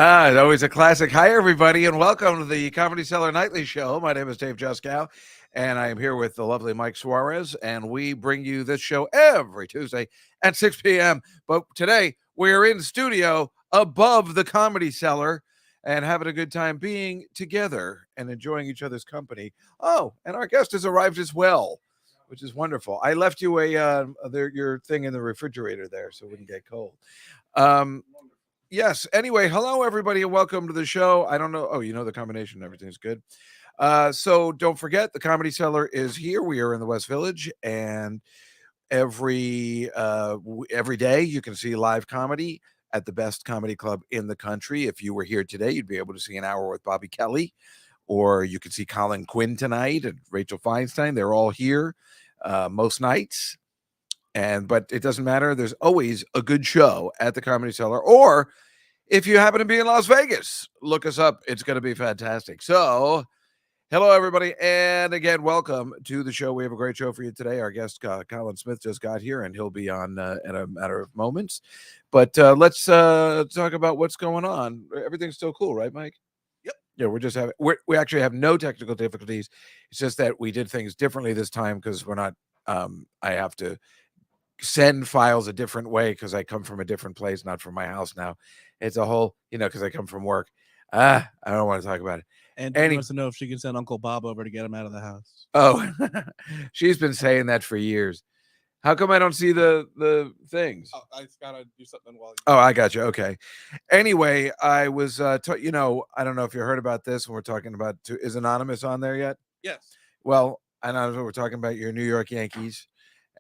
It's always a classic. Hi, everybody, and welcome to the Comedy Cellar Nightly Show. My name is Dave Juskow, and I am here with the lovely Mike Suarez, and we bring you this show every Tuesday at 6 p.m. But today, we're in studio above the Comedy Cellar and having a good time being together and enjoying each other's company. Oh, and our guest has arrived as well, which is wonderful. I left you your thing in the refrigerator there so it wouldn't get cold. Yes. Anyway, hello everybody and welcome to the show. I don't know. Oh, you know the combination. Everything's good. So don't forget the Comedy Cellar is here. We are in the West Village, and every day you can see live comedy at the best comedy club in the country. If you were here today, you'd be able to see an hour with Bobby Kelly, or you could see Colin Quinn tonight and Rachel Feinstein. They're all here most nights. But it doesn't matter. There's always a good show at the Comedy Cellar. Or if you happen to be in Las Vegas, look us up. It's going to be fantastic. So, hello, everybody. And again, welcome to the show. We have a great show for you today. Our guest, Colin Smith, just got here, and he'll be on in a matter of moments. But let's talk about what's going on. Everything's still cool, right, Mike? Yep. Yeah, we actually have no technical difficulties. It's just that we did things differently this time because we're not. I have to send files a different way because I come from a different place, not from my house now. It's a whole, because I come from work. I don't want to talk about it. And she wants to know if she can send Uncle Bob over to get him out of the house. Oh, she's been saying that for years. How come I don't see the things? Oh, I just gotta do something while. I got you. Okay. Anyway, I was, I don't know if you heard about this when we're talking about. Is Anonymous on there yet? Yes. Well, I know we're talking about your New York Yankees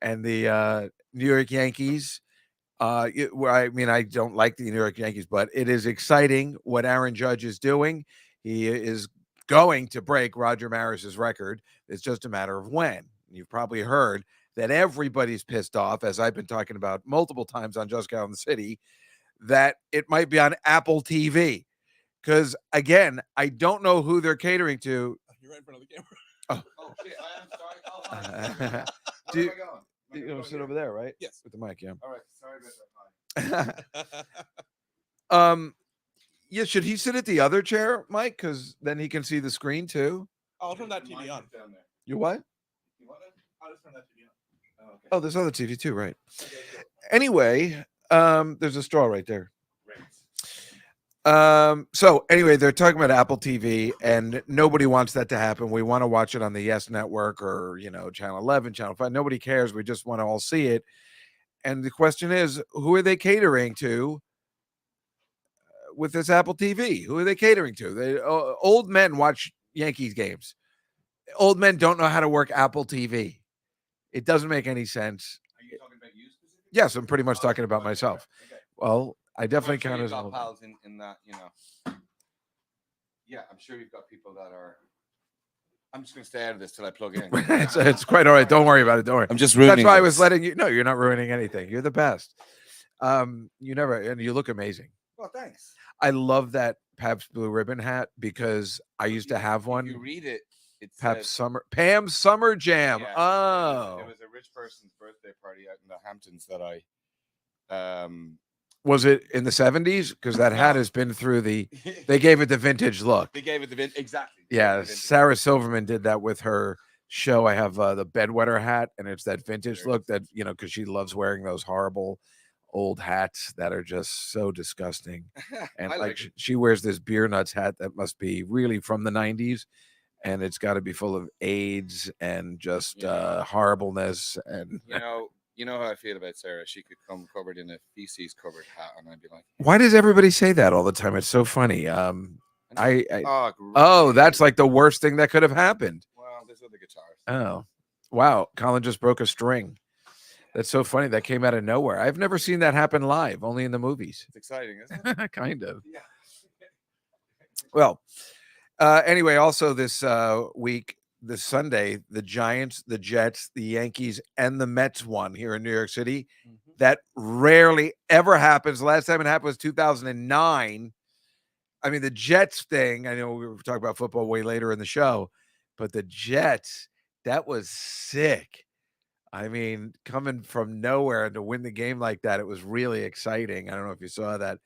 and the New York Yankees. I don't like the New York Yankees, but it is exciting what Aaron Judge is doing. He is going to break Roger Maris's record. It's just a matter of when. You've probably heard that everybody's pissed off, as I've been talking about multiple times on Just Cow in the City, that it might be on Apple TV. Because, again, I don't know who they're catering to. You're right in front of the camera. Oh shit, I am sorry. Do Where am I going? you want to sit over there, right? Yes. With the mic, yeah. All right, sorry about that. Yeah, should he sit at the other chair, Mike? Because then he can see the screen too. I'll turn that TV on. Down there. You what? You want it? I'll just turn that TV on. Oh, okay. Oh, there's other TV too, right? Okay, cool. Anyway, there's a straw right there. Great. So anyway, they're talking about Apple TV, and nobody wants that to happen. We want to watch it on the Yes Network or Channel 11, Channel 5. Nobody cares. We just want to all see it. And the question is, who are they catering to with this Apple TV? Who are they catering to? Old men watch Yankees games. Old men don't know how to work Apple TV. It doesn't make any sense. Are you talking about you specifically? Yes, I'm pretty much talking about myself. Okay. Well, I definitely I'm sure count you've as got old. pals in that, Yeah, I'm sure you've got people that are. I'm just going to stay out of this till I plug in. It's quite all right. Don't worry about it. Don't worry. I'm just ruining. That's why I this. was letting you. No, you're not ruining anything. You're the best. You never, and you look amazing. Well, thanks. I love that Pabst Blue Ribbon hat because I used to have one. If you read it, it's Pam's Summer Jam. Yeah, Oh, it was a rich person's birthday party out in the Hamptons that I. Was it in the 70s? Because that hat has been through the. They gave it the vintage look. They gave it the exactly. Yeah, Sarah Silverman did that with her show. I have the bedwetter hat, and it's that vintage look that because she loves wearing those horrible old hats that are just so disgusting. And she wears this beer nuts hat that must be really from the 90s, and it's got to be full of AIDS and just horribleness. And you know how I feel about Sarah. She could come covered in a feces covered hat, and I'd be like, why does everybody say that all the time? It's so funny. Oh, that's like the worst thing that could have happened. Well, there's other guitars. Oh, wow. Colin just broke a string. That's so funny. That came out of nowhere. I've never seen that happen live, only in the movies. It's exciting, isn't it? Kind of. Yeah. Well, anyway, also this week, this Sunday, the Giants, the Jets, the Yankees, and the Mets won here in New York City. Mm-hmm. That rarely ever happens. The last time it happened was 2009. I mean, the Jets thing, I know we were talking about football way later in the show, but the Jets, that was sick. I mean, coming from nowhere to win the game like that, it was really exciting. I don't know if you saw that.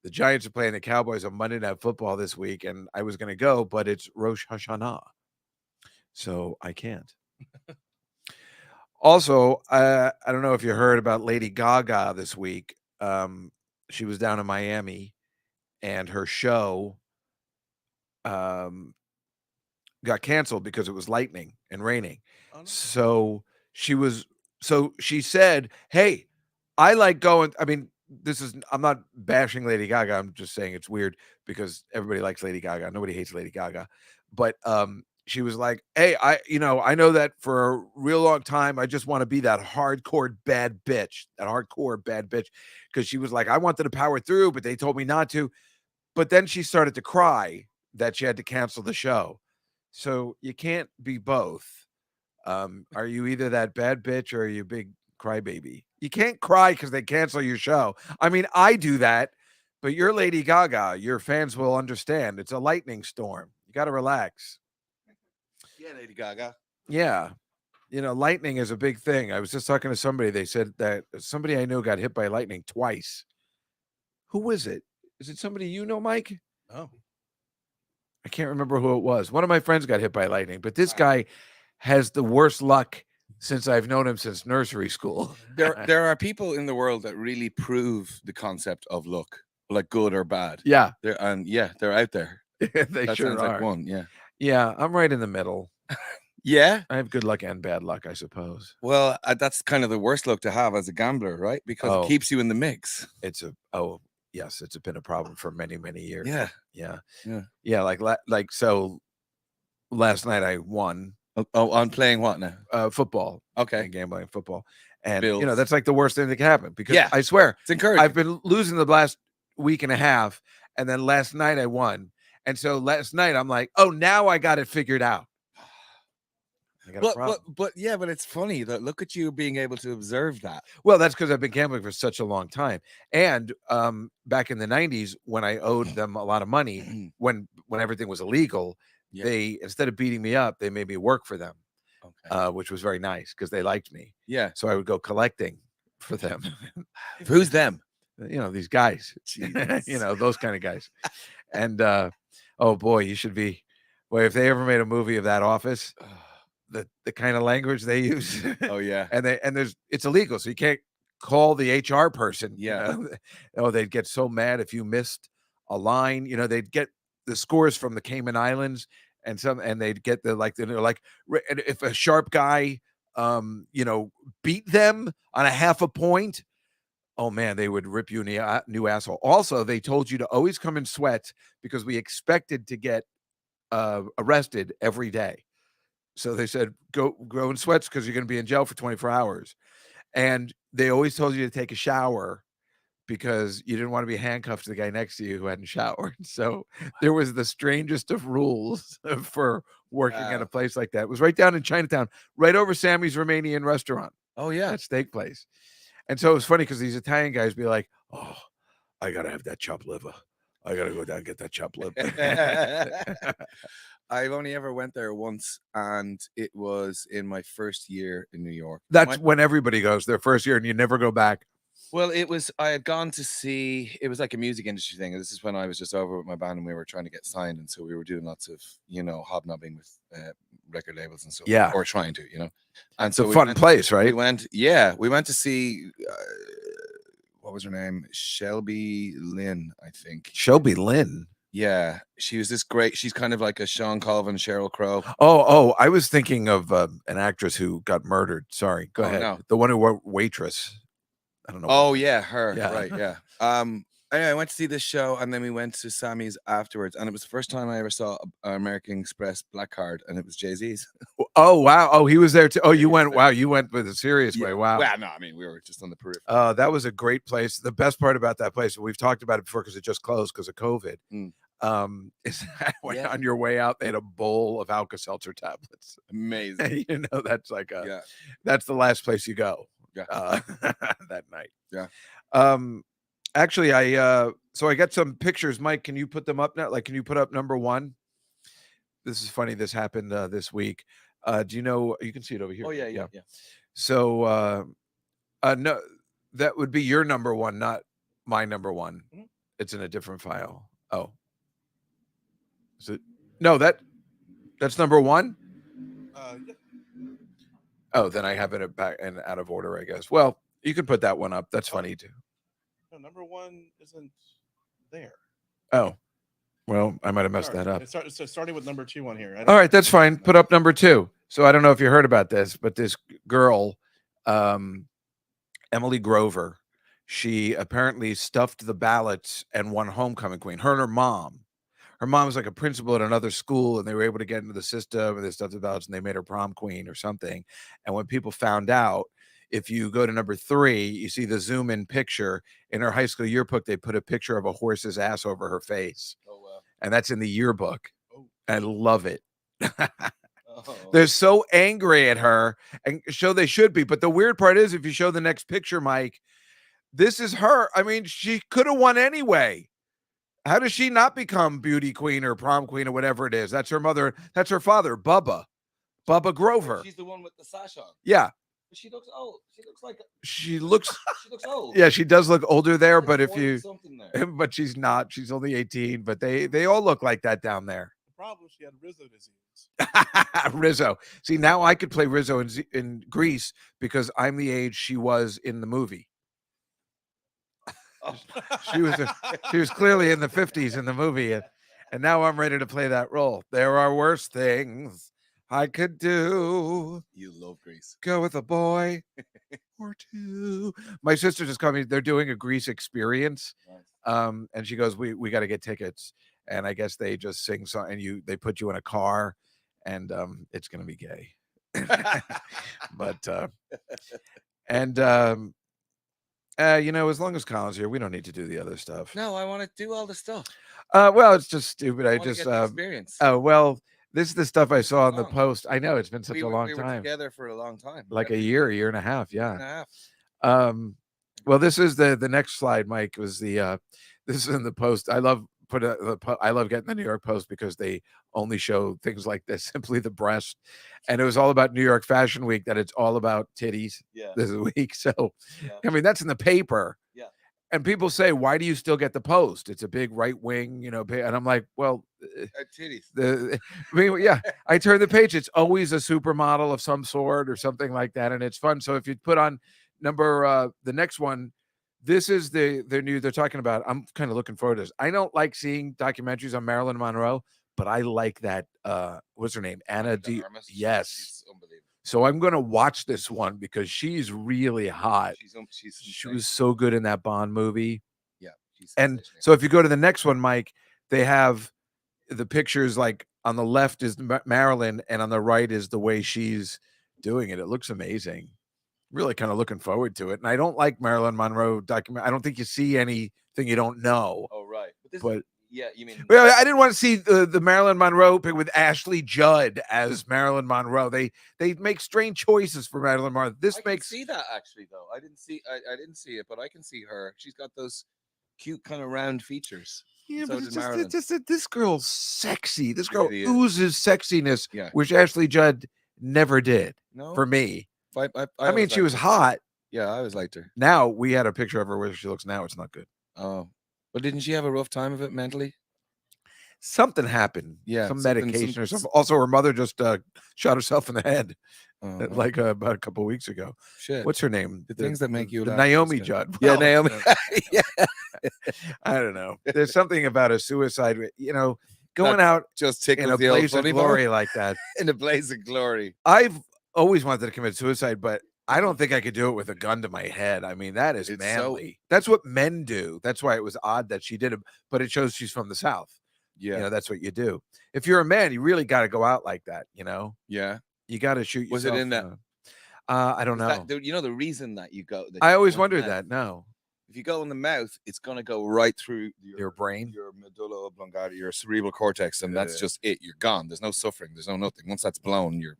the Giants are playing the Cowboys on Monday Night Football this week, and I was going to go, but it's Rosh Hashanah, so I can't. Also, I don't know if you heard about Lady Gaga this week. She was down in Miami, and her show got canceled because it was lightning and raining. Oh, no. So she said, "Hey, I like going." I mean, I'm not bashing Lady Gaga. I'm just saying it's weird because everybody likes Lady Gaga. Nobody hates Lady Gaga, but she was like, "Hey, I know that for a real long time, I just want to be that hardcore bad bitch, because she was like, I wanted to power through, but they told me not to. But then she started to cry that she had to cancel the show. So you can't be both. Are you either that bad bitch or are you a big crybaby? You can't cry because they cancel your show. I mean, I do that, but you're Lady Gaga. Your fans will understand. It's a lightning storm. You got to relax. Yeah, Lady Gaga. Yeah. Lightning is a big thing. I was just talking to somebody. They said that somebody I know got hit by lightning twice. Who was it? Is it somebody you know, Mike? Oh. I can't remember who it was. One of my friends got hit by lightning, but this Wow. guy has the worst luck since I've known him since nursery school. There are people in the world that really prove the concept of luck, like good or bad. Yeah, They're out there. they That sure sounds are. like one. Yeah. Yeah, I'm right in the middle. Yeah. I have good luck and bad luck, I suppose. Well, that's kind of the worst luck to have as a gambler, right? Because Oh. it keeps you in the mix. Yes, it's been a problem for many, many years. Yeah. Yeah. Like so. Last night I won. Oh, on playing what now? Football. Okay. And gambling football, and Bills. that's like the worst thing that can happen because Yeah. I swear It's encouraging. I've been losing the last week and a half, and then last night I won, and so last night I'm like, oh, now I got it figured out. I got a problem. But it's funny that look at you being able to observe that. Well, that's because I've been gambling for such a long time. And back in the 90s, when I owed them a lot of money, when everything was illegal, they, instead of beating me up, they made me work for them, which was very nice because they liked me. Yeah. So I would go collecting for them. Who's them? These guys, Jesus. those kind of guys. And oh boy, you should be. Boy, if they ever made a movie of that Office, the kind of language they use. Oh yeah. And it's illegal, so you can't call the HR person. Yeah. Oh, they'd get so mad if you missed a line. They'd get the scores from the Cayman Islands and they'd get and if a sharp guy beat them on a half a point, oh man, they would rip you a new asshole. Also, they told you to always come in sweats because we expected to get arrested every day. So they said, go in sweats because you're going to be in jail for 24 hours. And they always told you to take a shower because you didn't want to be handcuffed to the guy next to you who hadn't showered. So there was the strangest of rules for working at a place like that. It was right down in Chinatown, right over Sammy's Romanian restaurant. Oh, yeah. That steak place. And so it was funny because these Italian guys be like, oh, I got to have that chopped liver. I got to go down and get that chopped liver. I've only ever went there once, and it was in my first year in New York. That's when everybody goes their first year and you never go back. Well, I had gone to see, it was like a music industry thing. This is when I was just over with my band and we were trying to get signed. And so we were doing lots of, hobnobbing with record labels and stuff. Yeah. Or trying to, And it's a fun place, right? We went to see, what was her name? Shelby Lynn, I think. Shelby Lynn. Yeah, she was this great. She's kind of like a Sean Colvin, Sheryl Crow. Oh, I was thinking of an actress who got murdered. Sorry, go ahead. No. The one who wrote Waitress. I don't know. Oh yeah, her. Yeah. Right. Yeah. Anyway, I went to see this show, and then we went to Sammy's afterwards, and it was the first time I ever saw an American Express black card, and it was Jay-Z's. Oh wow! Oh, he was there too. Oh, you went. Wow, you went with a serious way. Wow. Well, no, I mean we were just on the periphery. That was a great place. The best part about that place, we've talked about it before because it just closed because of COVID. Is that on your way out, they had a bowl of Alka-Seltzer tablets. Amazing. That's like that's the last place you go. Yeah. That night. Yeah. Actually, so I got some pictures. Mike, can you put them up now? Like, can you put up number one? This is funny. This happened this week. Do you know? You can see it over here. Oh yeah. So, no, that would be your number one, not my number one. Mm-hmm. It's in a different file. Oh, is it? No, that's number 1. Yeah. Oh, then I have it back and out of order, I guess. Well, you can put that one up. That's funny too. No, number 1 isn't there. Oh, well, I might have messed that up. So starting with number 2 on here. All right, that's fine. Put up number 2. So I don't know if you heard about this, but this girl, Emily Grover, she apparently stuffed the ballots and won homecoming queen. Her and her mom. Her mom was like a principal at another school, and they were able to get into the system, and they stuffed the ballots, and they made her prom queen or something. And when people found out, if you go to number 3, you see the zoom in picture. In her high school yearbook, they put a picture of a horse's ass over her face. Oh wow. And that's in the yearbook. Oh. I love it. Oh. They're so angry at her, and so they should be. But the weird part is, if you show the next picture, Mike, this is her. I mean, she could have won anyway. How does she not become beauty queen or prom queen or whatever it is? That's her mother. That's her father, Bubba Grover. She's the one with the sash on. Yeah. She looks old. She looks like She looks old. Yeah, she does look older there, There's but if you something there. but she's not. She's only 18, but they all look like that down there. The problem is she had Rizzo disease. Rizzo. See, now I could play Rizzo in Grease because I'm the age she was in the movie. Oh. She was clearly in the 50s in the movie, and now I'm ready to play that role. There are worse things I could do. You love Grease. Go with a boy or two. My sister just called me. They're doing a Grease experience. Nice. And she goes, we got to get tickets. And I guess they just sing song, and they put you in a car, and it's gonna be gay. But as long as Colin's here, we don't need to do the other stuff. No, I want to do all the stuff. Well, it's just stupid. I wanna just get the experience. oh well, this is the stuff I saw on the long? post. I know it's been such we a were, long we were time, together for a long time, like a year and a half. year Yeah. and a half. Well, this is the next slide, Mike. Was the this is in the post. I love getting the New York Post because they only show things like this, simply the breast, and it was all about New York Fashion Week. That it's all about titties Yeah. this week. So, Yeah. I mean, that's in the paper. Yeah. And people say, why do you still get the Post? It's a big right wing, and I'm like, well, Titties. I turn the page. It's always a supermodel of some sort or something like that, and it's fun. So if you put on the next one, this is they're talking about. I'm kind of looking forward to this. I don't like seeing documentaries on Marilyn Monroe, but I like that. What's her name? Anna D. Yes. She's unbelievable. So I'm going to watch this one because she's really hot. She was so good in that Bond movie. Yeah. And so if you go to the next one, Mike, they have the pictures, like on the left is Marilyn and on the right is the way she's doing it. It looks amazing. Really kind of looking forward to it. And I don't like Marilyn Monroe document. I don't think you see anything you don't know. Oh, right. But yeah, you mean. Well, I didn't want to see the Marilyn Monroe pic with Ashley Judd as Marilyn Monroe. They make strange choices for Marilyn Monroe. I see that actually though. I didn't see it, but I can see her. She's got those cute kind of round features. Yeah, so but it's just this girl's sexy. This girl really oozes sexiness, yeah, which Ashley Judd never did. No, for me. I mean, she was hot. Yeah, I always liked her. Now we had a picture of her where she looks now. It's not good. Oh, but didn't she have a rough time of it mentally? Something happened. Yeah, some medication or something. Also, her mother just shot herself in the head, like about a couple of weeks ago. Shit. What's her name? The things that make you laugh. Naomi Judd. Yeah, Naomi. Yeah. I don't know. There's something about a suicide. Going out just in a blaze of glory like that. In a blaze of glory. I've always wanted to commit suicide, but I don't think I could do it with a gun to my head. I mean, that is manly. That's what men do. That's why it was odd that she did it, but it shows she's from the South. Yeah. That's what you do. If you're a man, you really got to go out like that, Yeah. You got to shoot yourself. Was it in that? I don't know. The reason that you go. I always wondered that. No. If you go in the mouth, it's going to go right through your brain, your medulla oblongata, your cerebral cortex, and that's just it. You're gone. There's no suffering. There's no nothing. Once that's blown, you're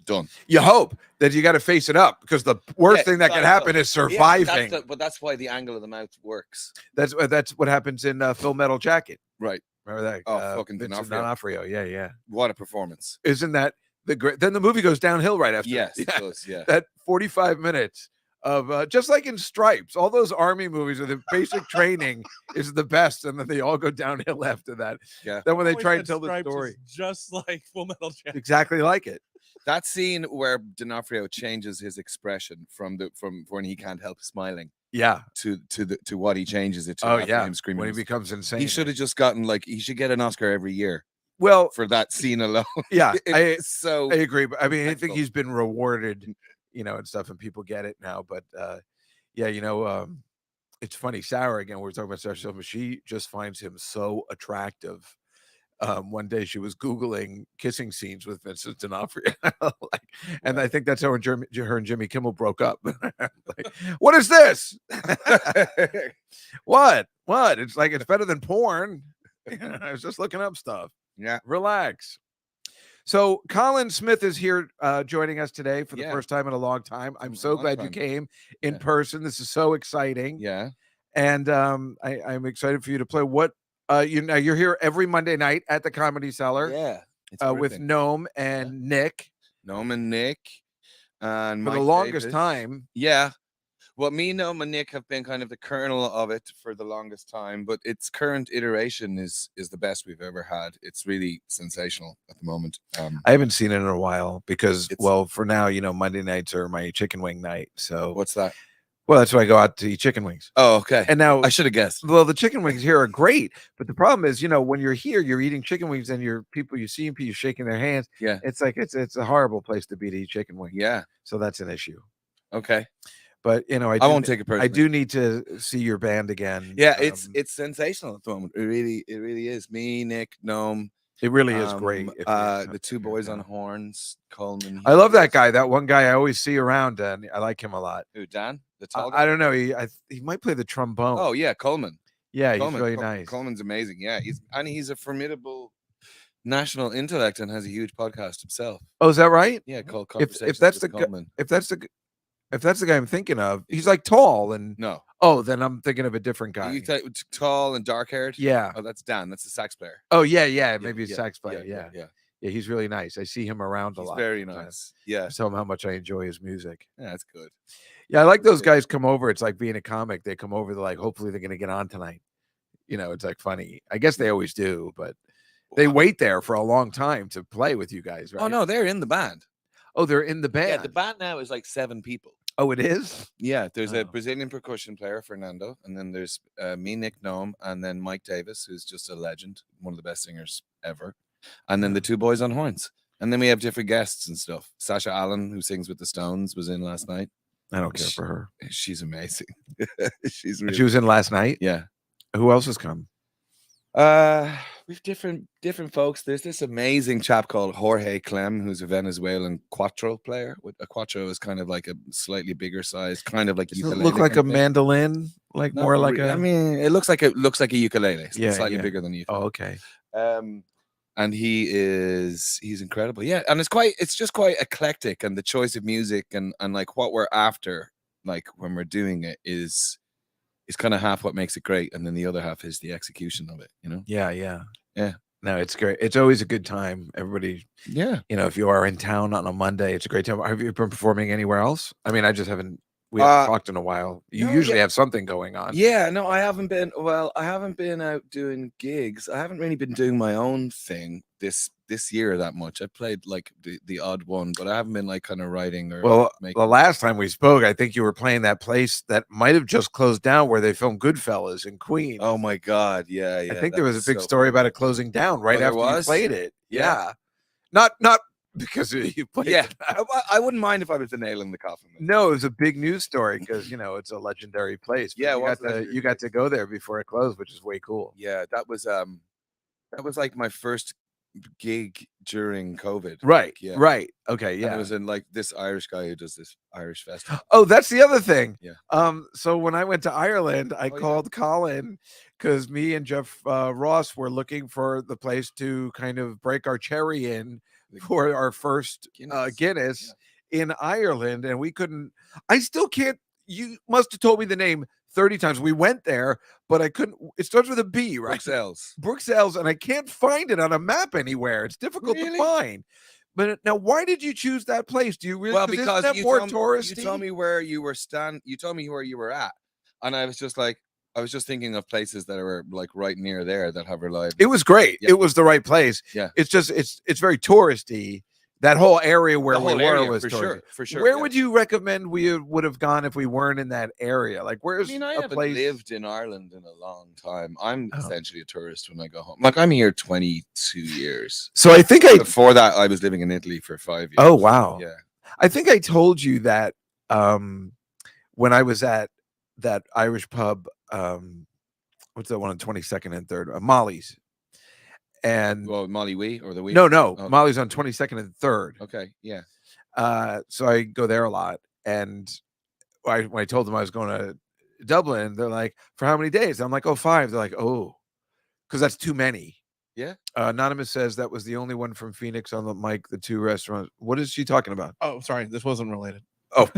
done. You hope that you got to face it up, because the worst thing that can happen is surviving. But that's why the angle of the mouth works. That's what happens in Full Metal Jacket. Right. Remember that? Oh, fucking D'Onofrio. Yeah. What a performance! Isn't that the great? Then the movie goes downhill right after. Yes, it does. Yeah. That 45 minutes of just like in Stripes, all those army movies where the basic training is the best, and then they all go downhill after that. Yeah. Then when they Always try and said tell the Stripes is story, just like Full Metal Jacket. exactly like it. That scene where D'Onofrio changes his expression from when he can't help smiling Yeah. to what he changes it to Oh after yeah. him screaming. When he becomes insane. He should have just gotten he should get an Oscar every year Well, for that scene alone. yeah, It's so I agree. But I mean, I think impactful. he's been rewarded, and stuff, and people get it now. But yeah, it's funny. Sarah, again, we were talking about Sarah Silverman. She just finds him so attractive. One day she was Googling kissing scenes with Vincent D'Onofrio. And I think that's how her and Jimmy Kimmel broke up. What is this? What? It's like, it's better than porn. I was just looking up stuff. Yeah. Relax. So Colin Smith is here joining us today for the Yeah. first time in a long time. I'm a so long glad you time. came in Yeah. person. This is so exciting. Yeah. And I'm excited for you to play. What you're here every Monday night at the Comedy Cellar Yeah. It's with everything. Noam and Nick Noam and Nick and for Mike the longest Davis. time. Yeah. Well, me, Noam, and Nick have been kind of the kernel of it for the longest time, but its current iteration is the best we've ever had. It's really sensational at the moment. I haven't seen it in a while because, It's- well, for now, Monday nights are my chicken wing night. So, What's that? well, that's why I go out to eat chicken wings. Oh, okay. And now, I should have guessed. well, the chicken wings here are great, but the problem is, when you're here, you're eating chicken wings, and you see people shaking their hands. Yeah. It's like it's a horrible place to be to eat chicken wings. Yeah. So that's an issue. Okay. But I won't take it personally. I do need to see your band again. Yeah, it's sensational at the moment. It really is. Me, Nick, Noam. It really is great. The two boys on horns, Coleman. I love that guy. That one guy I always see around, and I like him a lot. Who, Dan? The tall guy? I don't know. He might play the trombone. Oh yeah, Coleman. Yeah, Coleman. he's really nice. Coleman's amazing. Yeah, he's a formidable national intellect and has a huge podcast himself. Oh, is that right? Yeah, called If Conversations that's with the Coleman. if that's the guy I'm thinking of, he's like tall and No. Oh, then I'm thinking of a different guy. You tall and dark haired? Yeah. Oh, that's Dan. That's the sax player. Oh yeah. Maybe he's a sax player. Yeah. Yeah, he's really nice. I see him around a He's lot. very nice. Yeah. I tell him how much I enjoy his music. Yeah, that's good. Yeah, I like those guys come over. It's like being a comic. They come over, they're like, hopefully they're gonna get on tonight. It's like funny. I guess they always do, but they wait there for a long time to play with you guys, right? Oh no, they're in the band. Oh, they're in the band. Yeah, the band now is like 7 people. Oh, it is? Yeah, there's Oh. a Brazilian percussion player, Fernando, and then there's me, Nick, Noam, and then Mike Davis, who's just a legend, one of the best singers ever, and then the two boys on horns. And then we have different guests and stuff. Sasha Allen, who sings with the Stones, was in last night. I don't care for her. She's amazing. She was in last night? Yeah. Who else has come? We've different folks. There's this amazing chap called Jorge Clem, who's a Venezuelan cuatro player. A cuatro is kind of like a slightly bigger size, kind of like Does it ukulele look like a kind of thing. mandolin? Like Not more like really. a I mean, it looks like a ukulele. It's slightly yeah. bigger than a ukulele. Oh, okay. And he's incredible. Yeah, and it's just quite eclectic, and the choice of music and like what we're after, like when we're doing it is kind of half what makes it great, and then the other half is the execution of it, Yeah. Yeah. No, it's great. It's always a good time. Everybody, Yeah. if you are in town on a Monday, it's a great time. Have you been performing anywhere else? I mean, I just haven't. We haven't talked in a while. You usually have something going on. Yeah, no, I haven't been out doing gigs. I haven't really been doing my own thing this year that much. I played like the odd one, but I haven't been like kind of writing or Well, making. the last time we spoke, I think you were playing that place that might have just closed down where they filmed Goodfellas in Queens. Oh my God, yeah. I think there was a big story about it closing down right there after you was? played it. Yeah. Not because you played Yeah, it. I wouldn't mind if I was the nail in the coffin. No, it was a big news story because it's a legendary place. But Yeah, you got to go there before it closed, which is way cool. Yeah, that was like my first gig during COVID. Right. Yeah. Right. Okay. And Yeah. it was in like this Irish guy who does this Irish festival. Oh, that's the other thing. Yeah. So when I went to Ireland, I called Colin because me and Jeff Ross were looking for the place to kind of break our cherry in for our first Guinness in Ireland, and we couldn't. I still can't. You must have told me the name 30 times. We went there, but I couldn't. It starts with a B, right? Bruxelles. Bruxelles, and I can't find it on a map anywhere. It's difficult to find. But now, why did you choose that place? Do you really? Well, Isn't because that you more told, touristy? you told me where you were you told me where you were at, and I was just like, I was just thinking of places that were like right near there that have reliable. It was great. Yeah. It was the right place. Yeah. It's just it's very touristy. That whole area where The whole we were area, was for touristy. sure, for sure. Where yeah. would you recommend we would have gone if we weren't in that area? Like, I where's mean, I a haven't place? lived in Ireland in a long time. I'm Oh. essentially a tourist when I go home. Like, I'm here 22 years. So I think Before that, I was living in Italy for 5 years. Oh wow. Yeah. I think I told you that when I was at that Irish pub, what's that one on 22nd and 3rd? Molly's. And Well, Molly Wee or the Wee? no, Oh. Molly's on 22nd and 3rd. Okay, yeah. So I go there a lot, and when I told them I was going to Dublin, they're like, "For how many days?" I'm like, "Oh, 5." They're like, "Oh, because that's too many." Yeah. Anonymous says that was the only one from Phoenix on the mic. The 2 restaurants. What is she talking about? Oh, sorry, this wasn't related. Oh,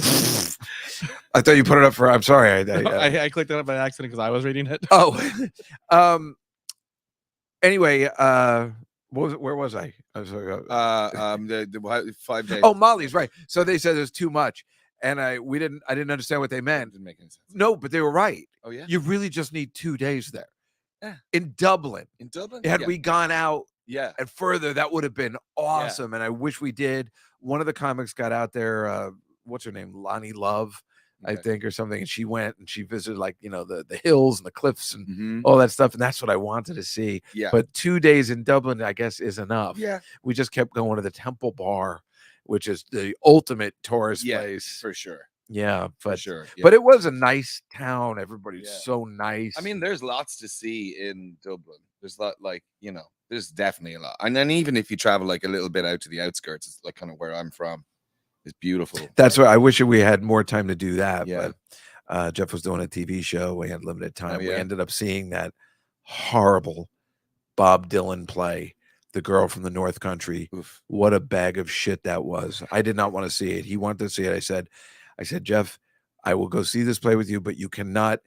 I thought you put it up for. I'm sorry. I clicked it up by accident because I was reading it. Oh, anyway, where was I? I was The 5 days. oh, Molly's, right. So they said there's too much, and I didn't understand what they meant. Didn't make any sense. No, but they were right. Oh yeah. You really just need 2 days there. Yeah. In Dublin. In Dublin. Had Yeah. we gone out Yeah. and further, that would have been awesome. And I wish we did. One of the comics got out there. What's her name? Lonnie Love, I Okay. think, or something. And she went and she visited, like, the hills and the cliffs and Mhm. all that stuff. And that's what I wanted to see. Yeah. But 2 days in Dublin, I guess, is enough. Yeah. We just kept going to the Temple Bar, which is the ultimate tourist Yeah, place. for sure. Yeah, For but sure. Yeah. but it was a nice town. Everybody's Yeah. so nice. I mean, there's lots to see in Dublin. There's there's definitely a lot. And then even if you travel like a little bit out to the outskirts, it's like kind of where I'm from. It's beautiful. That's why I wish we had more time to do that. Yeah. But Jeff was doing a TV show. We had limited time. We yeah? ended up seeing that horrible Bob Dylan play, The Girl from the North Country. Oof. What a bag of shit that was. I did not want to see it. He wanted to see it. I said, Jeff, I will go see this play with you, but you cannot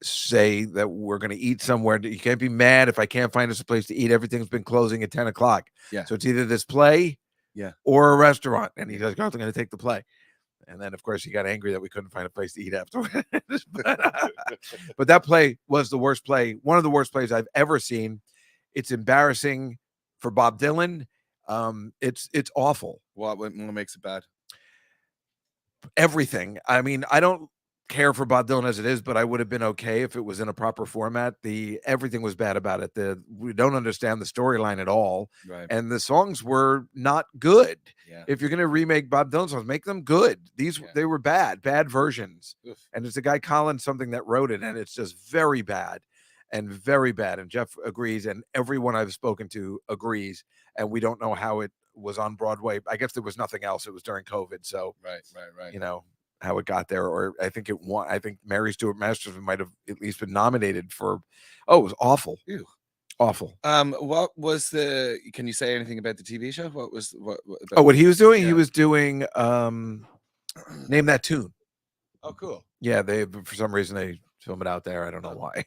say that we're going to eat somewhere. You can't be mad if I can't find us a place to eat. Everything's been closing at 10 o'clock. Yeah. So it's either this play or a restaurant. And he goes, I'm going to take the play. And then, of course, he got angry that we couldn't find a place to eat afterwards. But that play was the worst play, one of the worst plays I've ever seen. It's embarrassing for Bob Dylan. It's awful. What makes it bad? Everything. I mean, I don't care for Bob Dylan as it is, but I would have been okay if it was in a proper format. Everything was bad about it. We don't understand the storyline at all. Right. And the songs were not good. Yeah. If you're going to remake Bob Dylan songs, make them good. They were bad versions. Oof. And it's a guy, Colin, something that wrote it, and it's just very bad. And very bad. And Jeff agrees, and everyone I've spoken to agrees. And we don't know how it was on Broadway. I guess there was nothing else. It was during COVID. So, right. how it got there, or I think it won. I think Mary Stuart Masterson might have at least been nominated for. Oh, it was awful. Ew. Awful. What was can you say anything about the TV show? What What he was doing? Yeah. He was doing Name That Tune. Oh, cool. Yeah, for some reason they film it out there. I don't know why.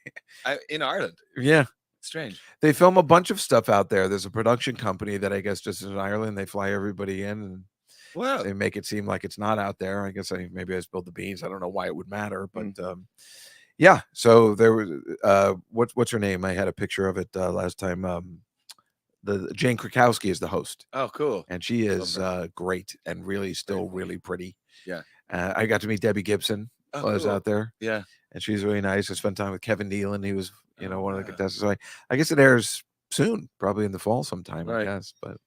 In Ireland. Yeah. Strange. They film a bunch of stuff out there. There's a production company that I guess just in Ireland. They fly everybody in and wow. They make it seem like it's not out there. I guess maybe I spilled the beans. I don't know why it would matter, but yeah. So there was what's her name? I had a picture of it last time. The Jane Krakowski is the host. Oh, cool. And she is great and really still really pretty. Yeah. I got to meet Debbie Gibson while I was out there. Yeah. And she's really nice. I spent time with Kevin Nealon. He was, one of the contestants. So I guess it airs soon, probably in the fall sometime, I guess. But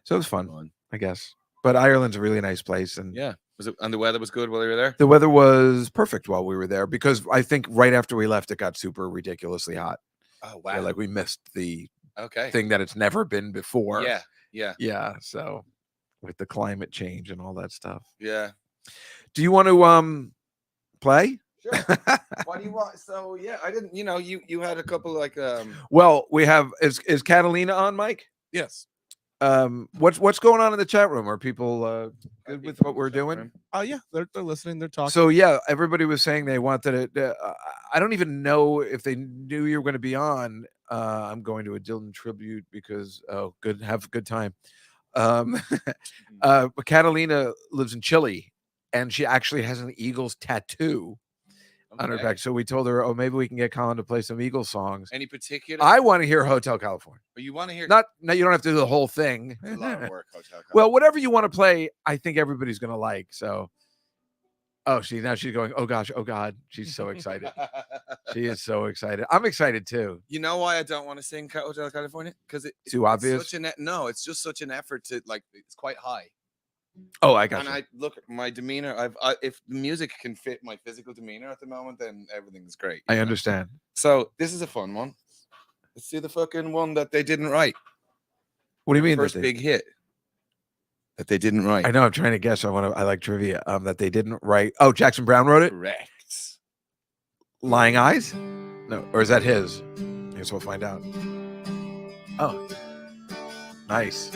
so it was fun, I guess. But Ireland's a really nice place. And yeah. And the weather was good while you were there? The weather was perfect while we were there, because I think right after we left, it got super ridiculously hot. Oh, wow. So, like, we missed the okay thing that it's never been before. Yeah. Yeah. Yeah. So with the climate change and all that stuff. Yeah. Do you want to play? Sure. What do you want? So yeah, I didn't, you had a couple like well, we have is Catalina on, Mike? Yes. What's going on in the chat room? Are people good with what we're doing? Oh yeah, they're listening, they're talking. So yeah, everybody was saying they wanted it. I don't even know if they knew you were going to be on. I'm going to a Dylan tribute because have a good time. But Catalina lives in Chile, and she actually has an Eagles tattoo on her Okay. back. So we told her, oh, maybe we can get Colin to play some Eagles songs. Any particular? I want to hear Hotel California. But you want to hear? Not, no, you don't have to do the whole thing. It's a lot of work. Hotel. Well, whatever you want to play, I think everybody's going to like. So, oh, now she's going, oh gosh, oh God. She's so excited. She is so excited. I'm excited too. You know why I don't want to sing Hotel California? Because it's Too obvious? No, it's just such an effort to like. It's quite high. Oh, I got And you. I look at my demeanor. If the music can fit my physical demeanor at the moment, then everything's great. I understand. So this is a fun one. Let's see the fucking one that they didn't write. What do you mean? First big hit that they didn't write. I know. I'm trying to guess. I like trivia. That they didn't write. Oh, Jackson Brown wrote it. Correct. Lying Eyes? No, or is that his? I guess we'll find out. Oh, nice.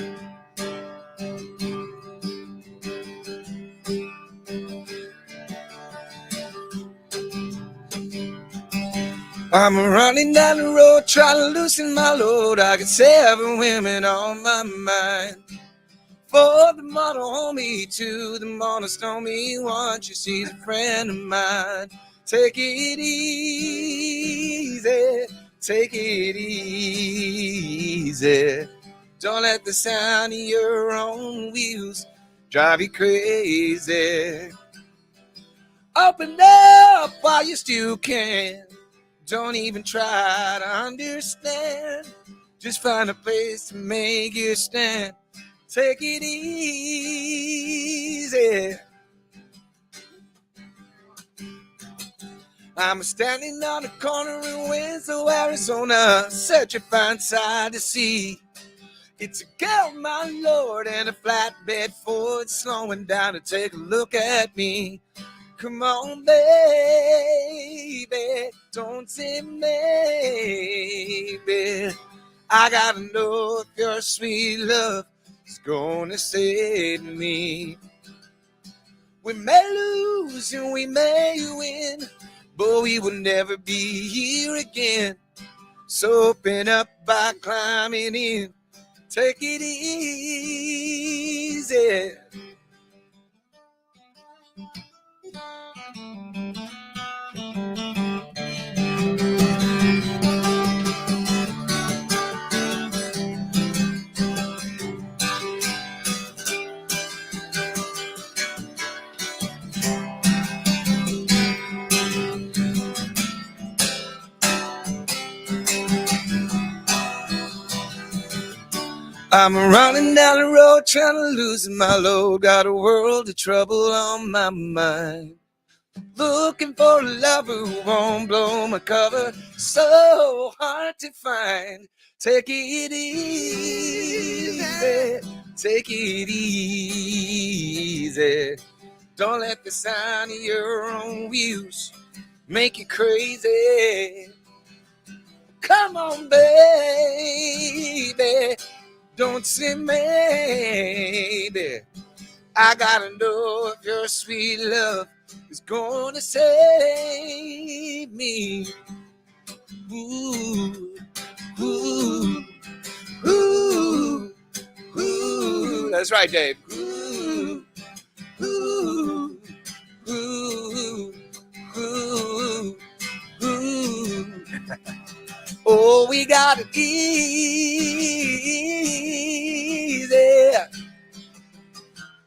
I'm running down the road trying to loosen my load. I got 7 women on my mind. 4 the model on me, 2 the modest on me, 1 she's a friend of mine. Take it easy, take it easy. Don't let the sound of your own wheels drive you crazy. Open up while you still can. Don't even try to understand. Just find a place to make you stand. Take it easy. I'm standing on the corner in Winslow, Arizona, such a fine sight to see. It's a girl, my lord, and a flatbed Ford slowing down to take a look at me. Come on, baby, don't say maybe. I gotta know if your sweet love is gonna save me. We may lose and we may win, but we will never be here again. So open up by climbing in. Take it easy. I'm running down the road trying to lose my load. Got a world of trouble on my mind. Looking for a lover who won't blow my cover. So hard to find. Take it easy. Take it easy. Don't let the sound of your own wheels make you crazy. Come on, baby. Don't say maybe. I gotta know if your sweet love is gonna save me. Ooh, ooh, ooh, ooh. That's right, Dave. Ooh, ooh, ooh, ooh, ooh. Oh, we got it easy.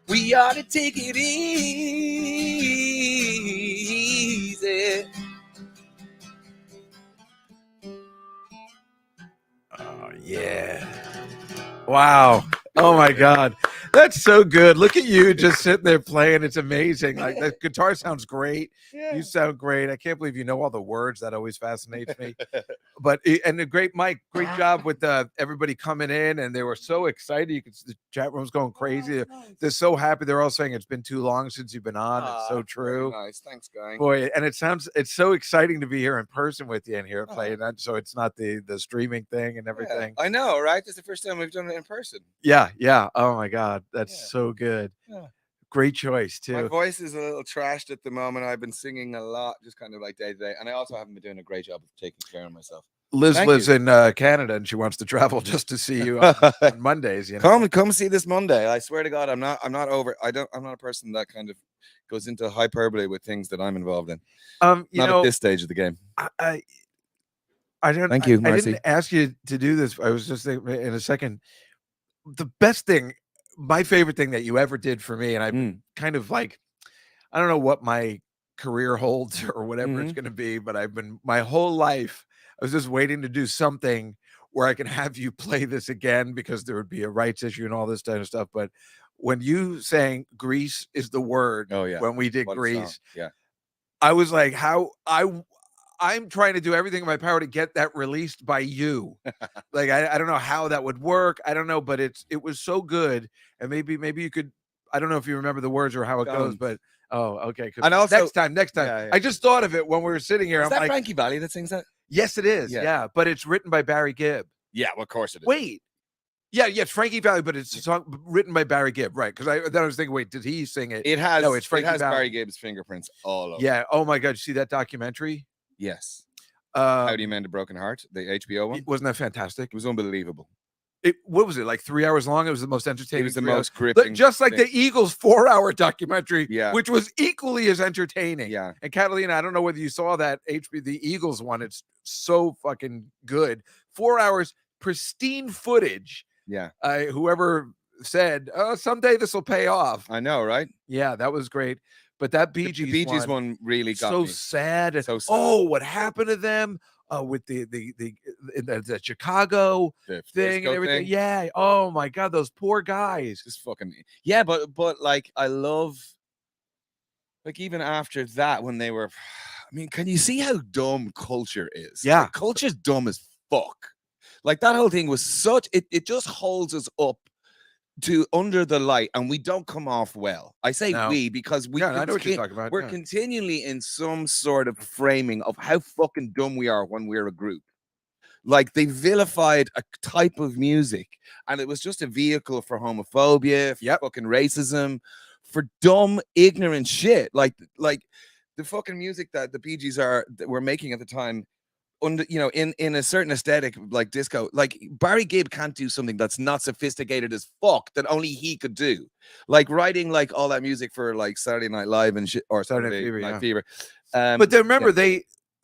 We ought to take it easy. Oh, yeah. Wow. Oh my God. That's so good. Look at you just sitting there playing. It's amazing. Like that guitar sounds great. Yeah. You sound great. I can't believe you know all the words. That always fascinates me. But and a great Mike, great job with everybody coming in, and they were so excited. You could see the chat room's going crazy. They're so happy. They're all saying it's been too long since you've been on. It's so true. Nice, thanks, gang. Boy, and it's so exciting to be here in person with you and here playing that. So it's not the streaming thing and everything. Yeah, I know, right? This is the first time we've done it in person. Yeah. Oh my God, that's so good. Yeah. Great choice My too. voice is a little trashed at the moment. I've been singing a lot, just kind of like day to day, and I also haven't been doing a great job of taking care of myself. Liz Thank lives you. in Canada, and she wants to travel just to see you on Mondays. You know, Come see this Monday. I swear to God, I'm not over. I'm not a person that kind of goes into hyperbole with things that I'm involved in. you Not know, at this stage of the game. I don't. Thank you, I Marcy. didn't ask you to do this. I was just thinking in a second. The best thing, my favorite thing that you ever did for me, and I've kind of like, I don't know what my career holds or whatever it's going to be, but I've been my whole life. I was just waiting to do something where I can have you play this again because there would be a rights issue and all this kind of stuff. But when you sang "Grease is the word," Oh yeah, when we did what a song. Grease, Yeah, I was like, I'm trying to do everything in my power to get that released by you. Like I don't know how that would work. I don't know, but it was so good. And maybe you could. I don't know if you remember the words or how it goes, but okay. And also next time. yeah. I just thought of it when we were sitting here. Is I'm that like, Frankie Valli that sings that? yes, it is. Yeah, but it's written by Barry Gibb. Yeah, well, of course it is. Wait. Yeah, it's Frankie Valli, but it's a song written by Barry Gibb, right? Because I was thinking, wait, did he sing it? It has. No, it's Frankie Valli. Barry Gibb's fingerprints all over. Yeah. Oh my God, you see that documentary? Yes. How do you mend a broken heart? The HBO one. Wasn't that fantastic? It was unbelievable. What was it, like 3 hours long? It was the most entertaining. It was the most gripping. Just like the Eagles 4-hour documentary, Yeah, which was equally as entertaining. Yeah. And Catalina, I don't know whether you saw that the Eagles one. It's so fucking good. 4 hours, pristine footage. Yeah. Whoever said, "Oh, someday this will pay off." I know, right? Yeah, that was great. But that Bee Gees one really got so me. sad. So sad. Oh, what happened to them? With the Chicago thing and everything. Yeah. Oh my God, those poor guys. Just fucking yeah. But like I love, like even after that when they were, I mean, can you see how dumb culture is? Yeah, like, culture's dumb as fuck. Like that whole thing was such. It just holds us up to under the light, and we don't come off well. I say we because we. Yeah, I know what you're talking about. We're continually in some sort of framing of how fucking dumb we are when we're a group. Like they vilified a type of music, and it was just a vehicle for homophobia, for fucking racism, for dumb, ignorant shit. Like the fucking music that the Bee Gees were making at the time. Under, in a certain aesthetic like disco, like Barry Gibb can't do something that's not sophisticated as fuck that only he could do, like writing like all that music for like Saturday Night Live and shit, or Saturday Night Fever. But then remember,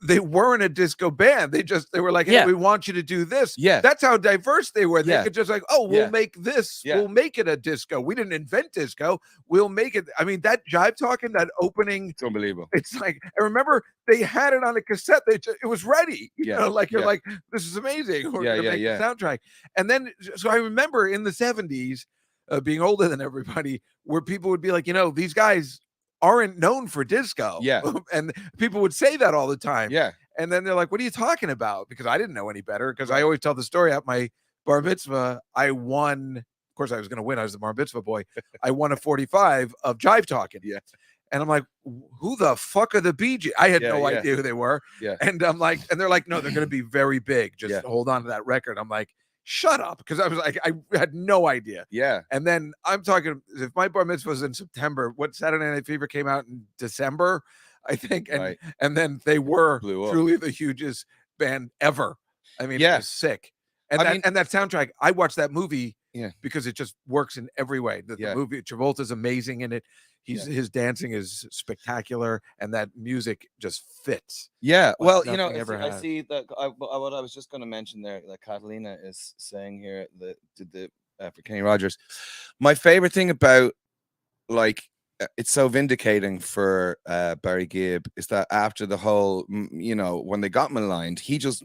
they weren't a disco band. They were like, hey, we want you to do this. Yeah, that's how diverse they were. They could just like, oh, we'll make this. Yeah. We'll make it a disco. We didn't invent disco. We'll make it. I mean, that Jive Talking, that opening, it's unbelievable. It's like, I remember they had it on a cassette. It was ready. You know, like you're like, this is amazing. We're gonna make the soundtrack. And then, so I remember in the 70s, being older than everybody, where people would be like, these guys aren't known for disco. Yeah. And people would say that all the time. Yeah. And then they're like, what are you talking about? Because I didn't know any better. Because I always tell the story at my bar mitzvah. I won. Of course, I was going to win. I was the bar mitzvah boy. I won a 45 of Jive Talking. Yeah. And I'm like, who the fuck are the Bee Gees? I had no idea who they were. Yeah. And I'm like, and they're like, no, they're going to be very big. Just hold on to that record. I'm like, shut up. Because I was like, I had no idea. Yeah. And then I'm talking, if my bar mitzvah was in September, what Saturday Night Fever came out in December, I think. And then they were truly the hugest band ever. I mean, it was sick. And that soundtrack, I watched that movie because it just works in every way. The movie, Travolta's amazing in it. His dancing is spectacular, and that music just fits. Yeah, well, I see that. What I was just going to mention there, that Catalina is saying here, for Kenny Rogers. My favorite thing about, like, it's so vindicating for Barry Gibb is that after the whole, when they got maligned, he just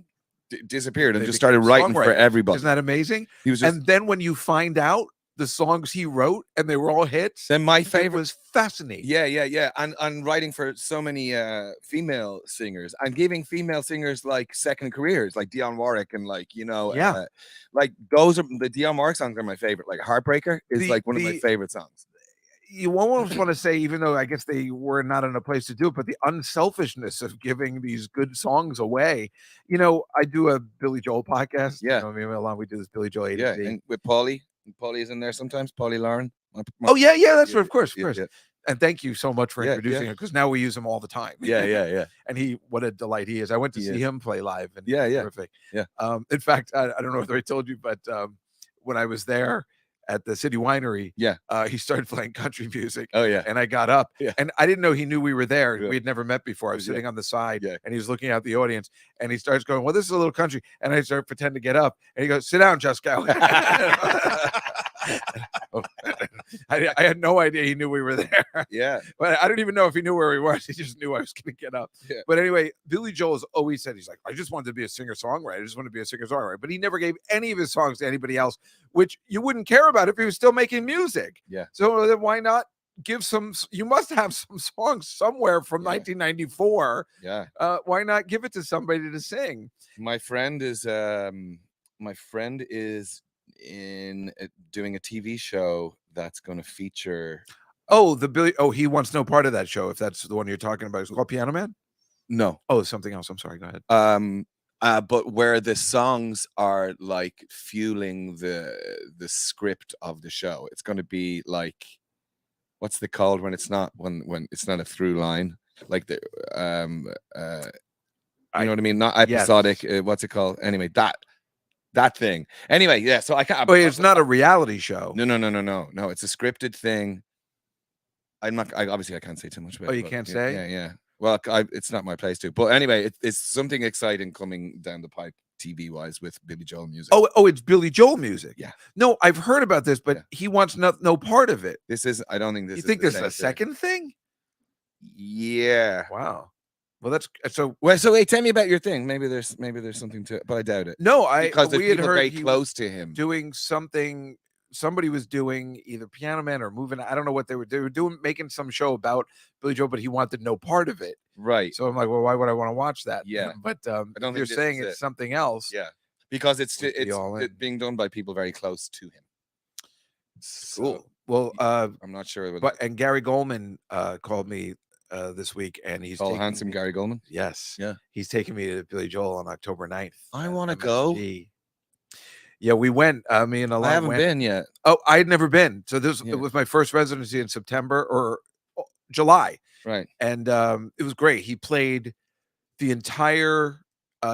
disappeared and just started writing for everybody. Isn't that amazing? He was just, and then when you find out the songs he wrote and they were all hits, then my favorite was fascinating. Yeah. And writing for so many female singers and giving female singers like second careers, like Dionne Warwick and like those are the Dionne Warwick songs are my favorite. Like Heartbreaker is like one of my favorite songs. You almost want to say, even though I guess they were not in a place to do it, but the unselfishness of giving these good songs away. I do a Billy Joel podcast. Yeah. We do this Billy Joel 80. And with Paulie. Paulie is in there sometimes. Paulie Lauren. Yeah. That's of course. And thank you so much for Yeah, introducing yeah. him, because now we use him all the time. Yeah. And what a delight he is. I went to He see is. him play live, and Yeah, yeah. terrific. Yeah. In fact, I don't know if I told you, but when I was there at the City Winery, Yeah. he started playing country music. Oh yeah. And I got up, Yeah. and I didn't know he knew we were there. Yeah. We had never met before. I was Yeah. sitting on the side, Yeah. and he was looking out the audience, and he starts going, "Well, this is a little country," and I start pretending to get up, and he goes, "Sit down, Jessica." I had no idea he knew we were there. Yeah. But I don't even know if he knew where we were. He just knew I was going to get up. Yeah. But anyway, Billy Joel has always said, he's like, I just wanted to be a singer-songwriter. I just want to be a singer-songwriter. But he never gave any of his songs to anybody else, which you wouldn't care about if he was still making music. Yeah. So then why not give some? You must have some songs somewhere from 1994. Yeah. Why not give it to somebody to sing? My friend is in doing a TV show that's going to feature. Oh, he wants no part of that show. If that's the one you're talking about, it's called Piano Man. No. Oh, something else. I'm sorry. Go ahead. But where the songs are like fueling the script of the show. It's going to be like, what's it called when it's not when it's not a through line, like the you know what I mean? Not episodic. Yes. What's it called? Anyway, that thing. Anyway, yeah. So I can't. But it's not a reality show. No. It's a scripted thing. I'm not. I can't say too much about it. Oh, you can't say? Yeah. Well, it's not my place to. But anyway, it's something exciting coming down the pipe, TV wise, with Billy Joel music. Oh, it's Billy Joel music. Yeah. No, I've heard about this, but he wants no part of it. I don't think this. You think this is a second thing? Yeah. Wow. Well, that's so. Well, so wait, tell me about your thing. Maybe there's something to it, but I doubt it. No, because we had heard very he close to him doing something. Somebody was doing either Piano Man or moving. I don't know what they were doing, making some show about Billy Joel, but he wanted no part of it. Right. So I'm like, well, why would I want to watch that? Yeah. But I don't you're think saying it's something else. Yeah. Because it's all in. being done by people very close to him. Cool. Well, I'm not sure. And Gary Goldman called me this week, and he's handsome Gary Goldman. Yes. Yeah. He's taking me to Billy Joel on October 9th. I want to go. Yeah, we went. Me and Alon I haven't been yet. Oh, I had never been. So it was my first residency in September or July. Right. And it was great. He played the entire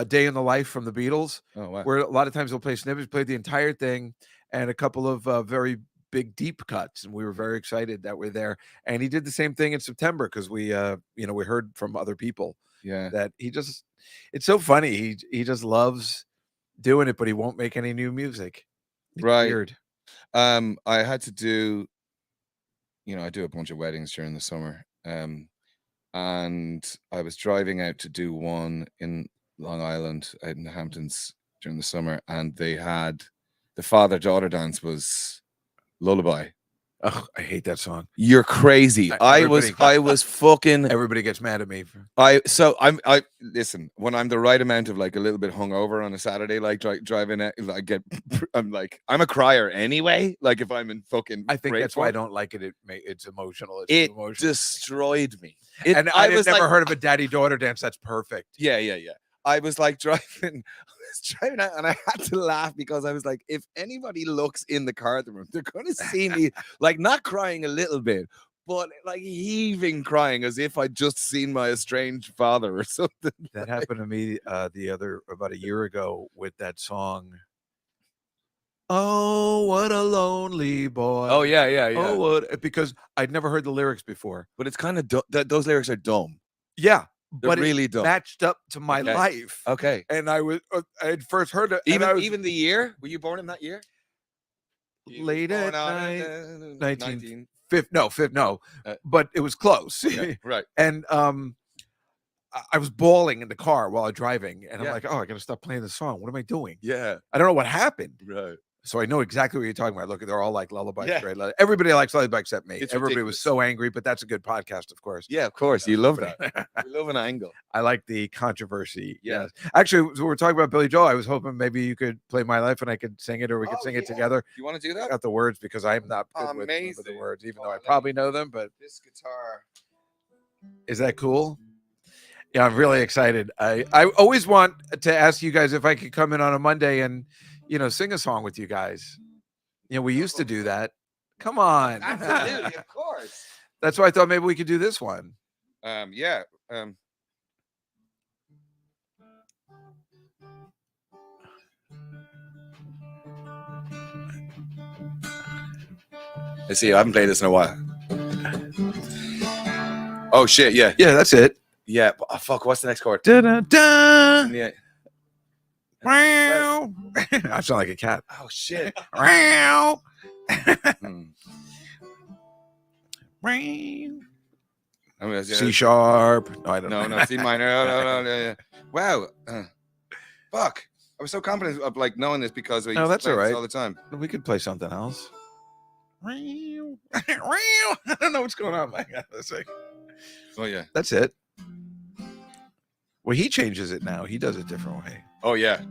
Day in the Life from the Beatles. Oh, wow. Where a lot of times they'll play snippets, played the entire thing, and a couple of very big deep cuts, and we were very excited that we're there. And he did the same thing in September, because we we heard from other people that it's so funny. He just loves doing it, but he won't make any new music. It's weird. I had to do, I do a bunch of weddings during the summer, and I was driving out to do one in Long Island out in the Hamptons during the summer, and they had the father-daughter dance was Lullaby. Oh, I hate that song. You're crazy. I was fucking. Everybody gets mad at me. I listen, when I'm the right amount of like a little bit hungover on a Saturday, like driving it, I'm a crier anyway. Like if I'm in fucking. I think that's why I don't like it. It's emotional. It emotional. Destroyed me. And I was never heard of a daddy-daughter dance. That's perfect. Yeah. I was like driving out, and I had to laugh because I was like, if anybody looks in the car at the room, they're going to see me like not crying a little bit, but like heaving, crying as if I'd just seen my estranged father or something. That happened to me about a year ago with that song. Oh, what a lonely boy. Oh, yeah. Oh, because I'd never heard the lyrics before. But it's kind of those lyrics are dumb. Yeah. They're but really it dumb. matched up to my life. Okay. And I had first heard it. Even the year? Were you born in that year? Late at night. 1950. No. But it was close. Yeah, right. And I was bawling in the car while I'm driving. And I'm like, oh, I got to stop playing the song. What am I doing? Yeah. I don't know what happened. Right. So I know exactly what you're talking about. Look, they're all like Lullaby. Yeah. Everybody likes Lullaby except me. It's Everybody ridiculous. was so angry, but that's a good podcast, of course. Yeah, of course. You love that. You love an angle. I like the controversy. Yeah. Yes. Actually, so we're talking about Billy Joel. I was hoping maybe you could play My Life and I could sing it, or we could sing it together. You want to do that? I got the words because I'm not good with the words, even though I probably know them. But this guitar. Is that cool? Yeah, I'm really excited. I always want to ask you guys if I could come in on a Monday and, sing a song with you guys. We used to do that. Come on. Absolutely, of course. That's why I thought maybe we could do this one. Yeah. Let's see. I haven't played this in a while. Oh shit! Yeah, Yeah, that's it. yeah. Oh, fuck. What's the next chord? Da-da-da. Yeah. Meow. I sound like a cat. Oh shit. Meow. Hmm. Meow. I mean, C sharp. No, I don't know. No, C minor. No. Wow. Fuck. I was so confident of like knowing this because we No, that's play all this right. all the time. We could play something else. Meow. Meow. I don't know what's going on. Hang on a second. Oh yeah. That's it. Well, he changes it now. He does it a different way. Oh yeah.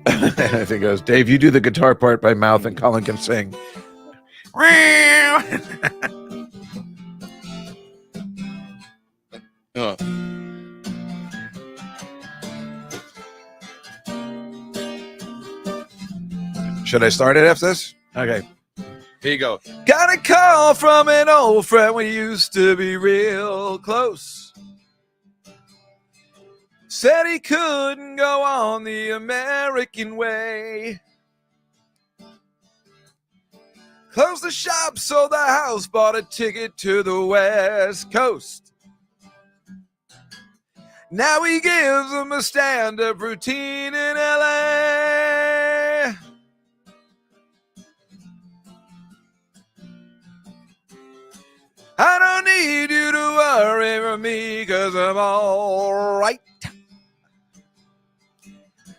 I think it goes, Dave, you do the guitar part by mouth and Colin can sing. Oh. Should I start it after this? Okay. Here you go. Got a call from an old friend. We used to be real close. Said he couldn't go on the American way. Closed the shop, sold the house, bought a ticket to the West Coast. Now he gives them a stand-up routine in LA. I don't need you to worry for me, 'cause I'm all right.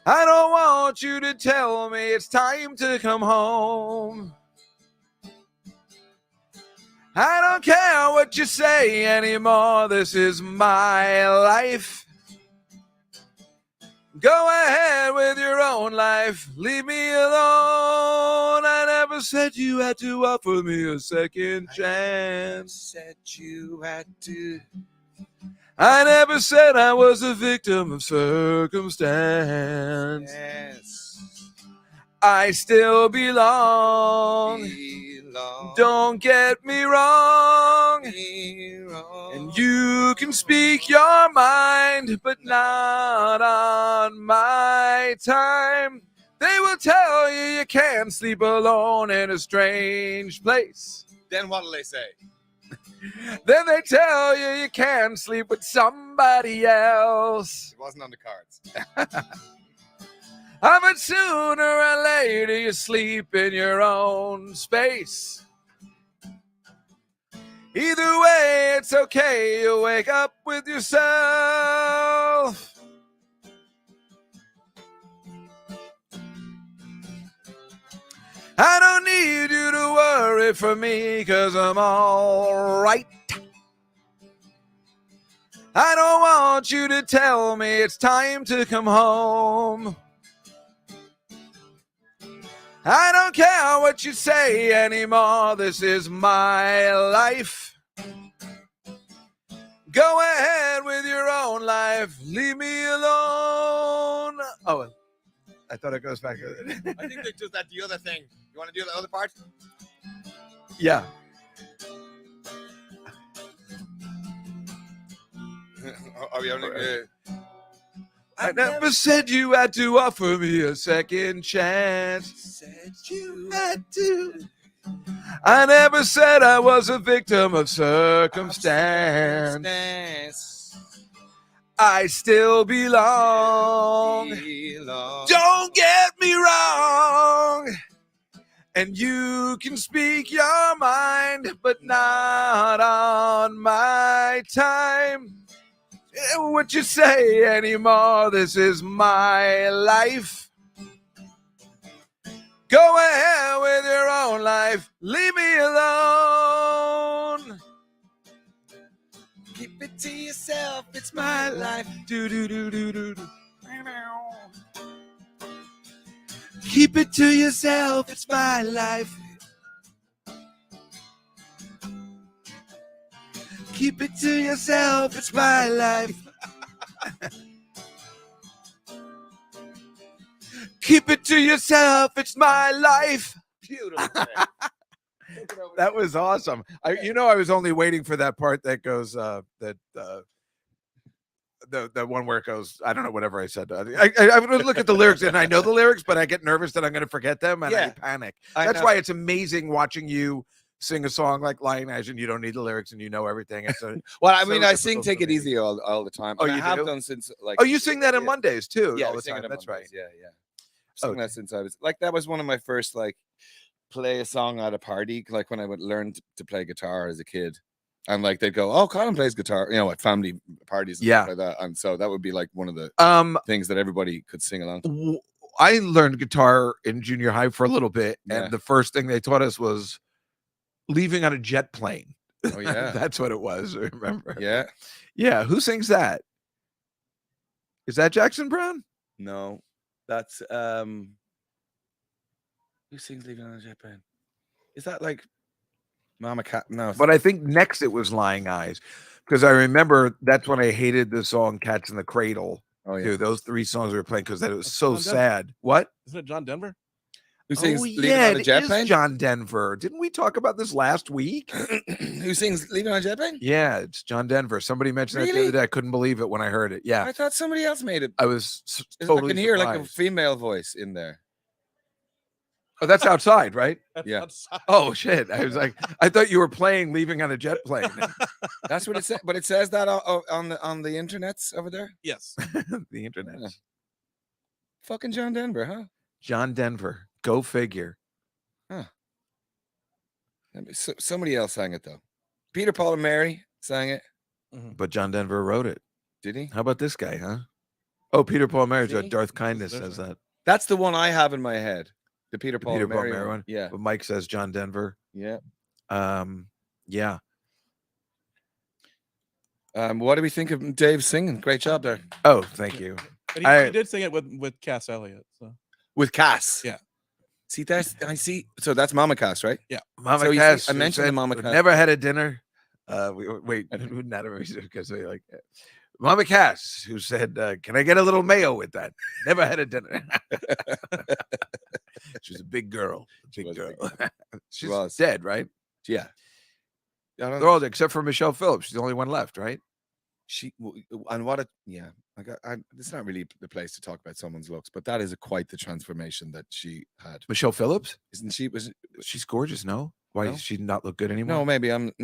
I don't want you to tell me it's time to come home. I don't care what you say anymore. This is my life. Go ahead with your own life. Leave me alone. I never said you had to offer me a second chance. Said you had to. I never said I was a victim of circumstance. Yes. I still belong. Don't get me wrong. And you can speak your mind, but not on my time. They will tell you you can't sleep alone in a strange place. Then what'll they say? Then they tell you you can't sleep with somebody else. It wasn't on the cards. But sooner or later you sleep in your own space. Either way, it's okay. You wake up with yourself. I don't need you to worry for me, 'cause I'm all right. I don't want you to tell me it's time to come home. I don't care what you say anymore. This is my life. Go ahead with your own life. Leave me alone. Oh, I thought it goes back. I think they just that the other thing. You want to do the other part? Yeah. Are we only? I never said you had to offer me a second chance. Said you had to. I never said I was a victim of circumstance. I still belong. Don't get me wrong. And you can speak your mind, but not on my time. What you say anymore? This is my life. Go ahead with your own life. Leave me alone. Keep it to yourself. It's My life. Do do do do do do. Keep it to yourself. It's my life. Keep it to yourself. It's my life. Keep it to yourself. It's my life. beautiful. That was awesome. I was only waiting for that part that goes the one where it goes, I don't know, whatever I said. I would look at the lyrics and I know the lyrics, but I get nervous that I'm going to forget them and I panic. That's why it's amazing watching you sing a song like Lion Ash and you don't need the lyrics and you know everything. It's well, I mean, I sing "Take It Easy" all the time. Oh, and you I have do? done since like. Oh, you sing that on Mondays too? Yeah, all the sing time. it on That's Mondays. right. Yeah. I've sung that since I was like, that was one of my first like play a song at a party, like when I would learn to play guitar as a kid. And like they'd go, "Oh, Colin plays guitar," at family parties and stuff like that. And so that would be like one of the things that everybody could sing along to. I learned guitar in junior high for a little bit, and the first thing they taught us was leaving on a jet plane. Oh yeah, that's what it was. I remember. Yeah. Who sings that? Is that Jackson Brown? No, that's who sings "Leaving on a Jet Plane"? Is that like Mama Cat? No, but I think next it was "Lying Eyes," because I remember that's when I hated the song "Cats in the Cradle." Oh yeah, dude, those 3 songs we were playing because that was so sad. What? Isn't it John Denver? Who sings "Leaving on a Jet Plane"? John Denver. Didn't we talk about this last week? Who sings "Leaving on a Jet Plane"? Yeah, it's John Denver. Somebody mentioned that the other day. I couldn't believe it when I heard it. Yeah, I thought somebody else made it. I was I totally can hear surprised. like a female voice in there. Oh, that's outside, right? Yeah. Outside. Oh shit! I was like, I thought you were playing "Leaving on a Jet Plane." That's what it said, but it says that on the internets over there. Yes. The internet. Yeah. Fucking John Denver, huh? John Denver. Go figure. Huh. Somebody else sang it though. Peter, Paul, and Mary sang it. But John Denver wrote it. Did he? How about this guy, huh? Oh, Peter, Paul, and Mary. See? Darth Kindness says that. That's the one I have in my head. The Peter, Paul, and Mary one. Yeah. But Mike says John Denver. Yeah. Yeah. What do we think of Dave singing? Great job there. Oh, thank you. But he did sing it with Cass Elliot. So. With Cass. Yeah. See, I see. So that's Mama Cass, right? Yeah. Mama Cass. I mentioned the Mama Cass. Never had a dinner. Wait, not because they like Mama Cass, who said, "Can I get a little mayo with that?" Never had a dinner. She's a big girl. Big girl. She's dead, right? Yeah. They're all dead, except for Michelle Phillips. She's the only one left, right? It's not really the place to talk about someone's looks, but that is quite the transformation that she had. Michelle Phillips, isn't she? She's gorgeous? No, why does she not look good anymore? No, maybe I'm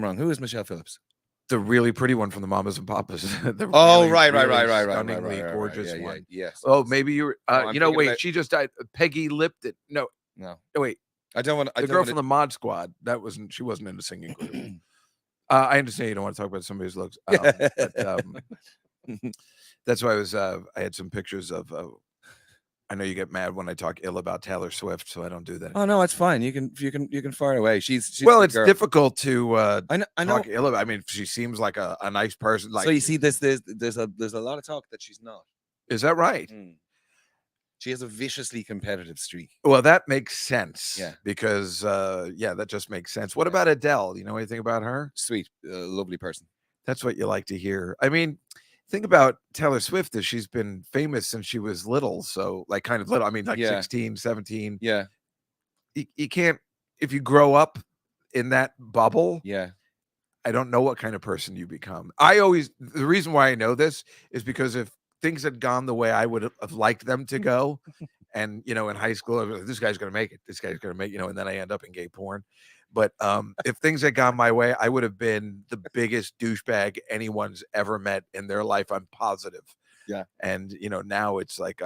wrong. Who is Michelle Phillips? The really pretty one from the Mamas and Papas. Right, stunningly gorgeous one. Yes. Oh, maybe you're. Wait, she just died. Peggy Lipton. No. Wait. I don't want the girl from the Mod Squad. She wasn't in the singing group. I understand you don't want to talk about somebody's looks. That's why I had some pictures of. I know you get mad when I talk ill about Taylor Swift, so I don't do that. Oh no, it's fine. You can fire away. She's well, it's difficult to I know. Talk ill about. I mean, she seems like a nice person. Like, so you see, there's a lot of talk that she's not. Is that right? Mm. She has a viciously competitive streak. Well, that makes sense. Yeah, because that just makes sense. What about Adele? You know anything about her? Sweet, lovely person. That's what you like to hear. I mean, think about Taylor Swift, that she's been famous since she was little. So like kind of little, I mean, like 16, 17. Yeah. You can't, if you grow up in that bubble. Yeah. I don't know what kind of person you become. The reason why I know this is because if things had gone the way I would have liked them to go, and, in high school, I was like, this guy's going to make it. This guy's going to make, and then I end up in gay porn. But if things had gone my way, I would have been the biggest douchebag anyone's ever met in their life. I'm positive. Yeah. And, now it's like,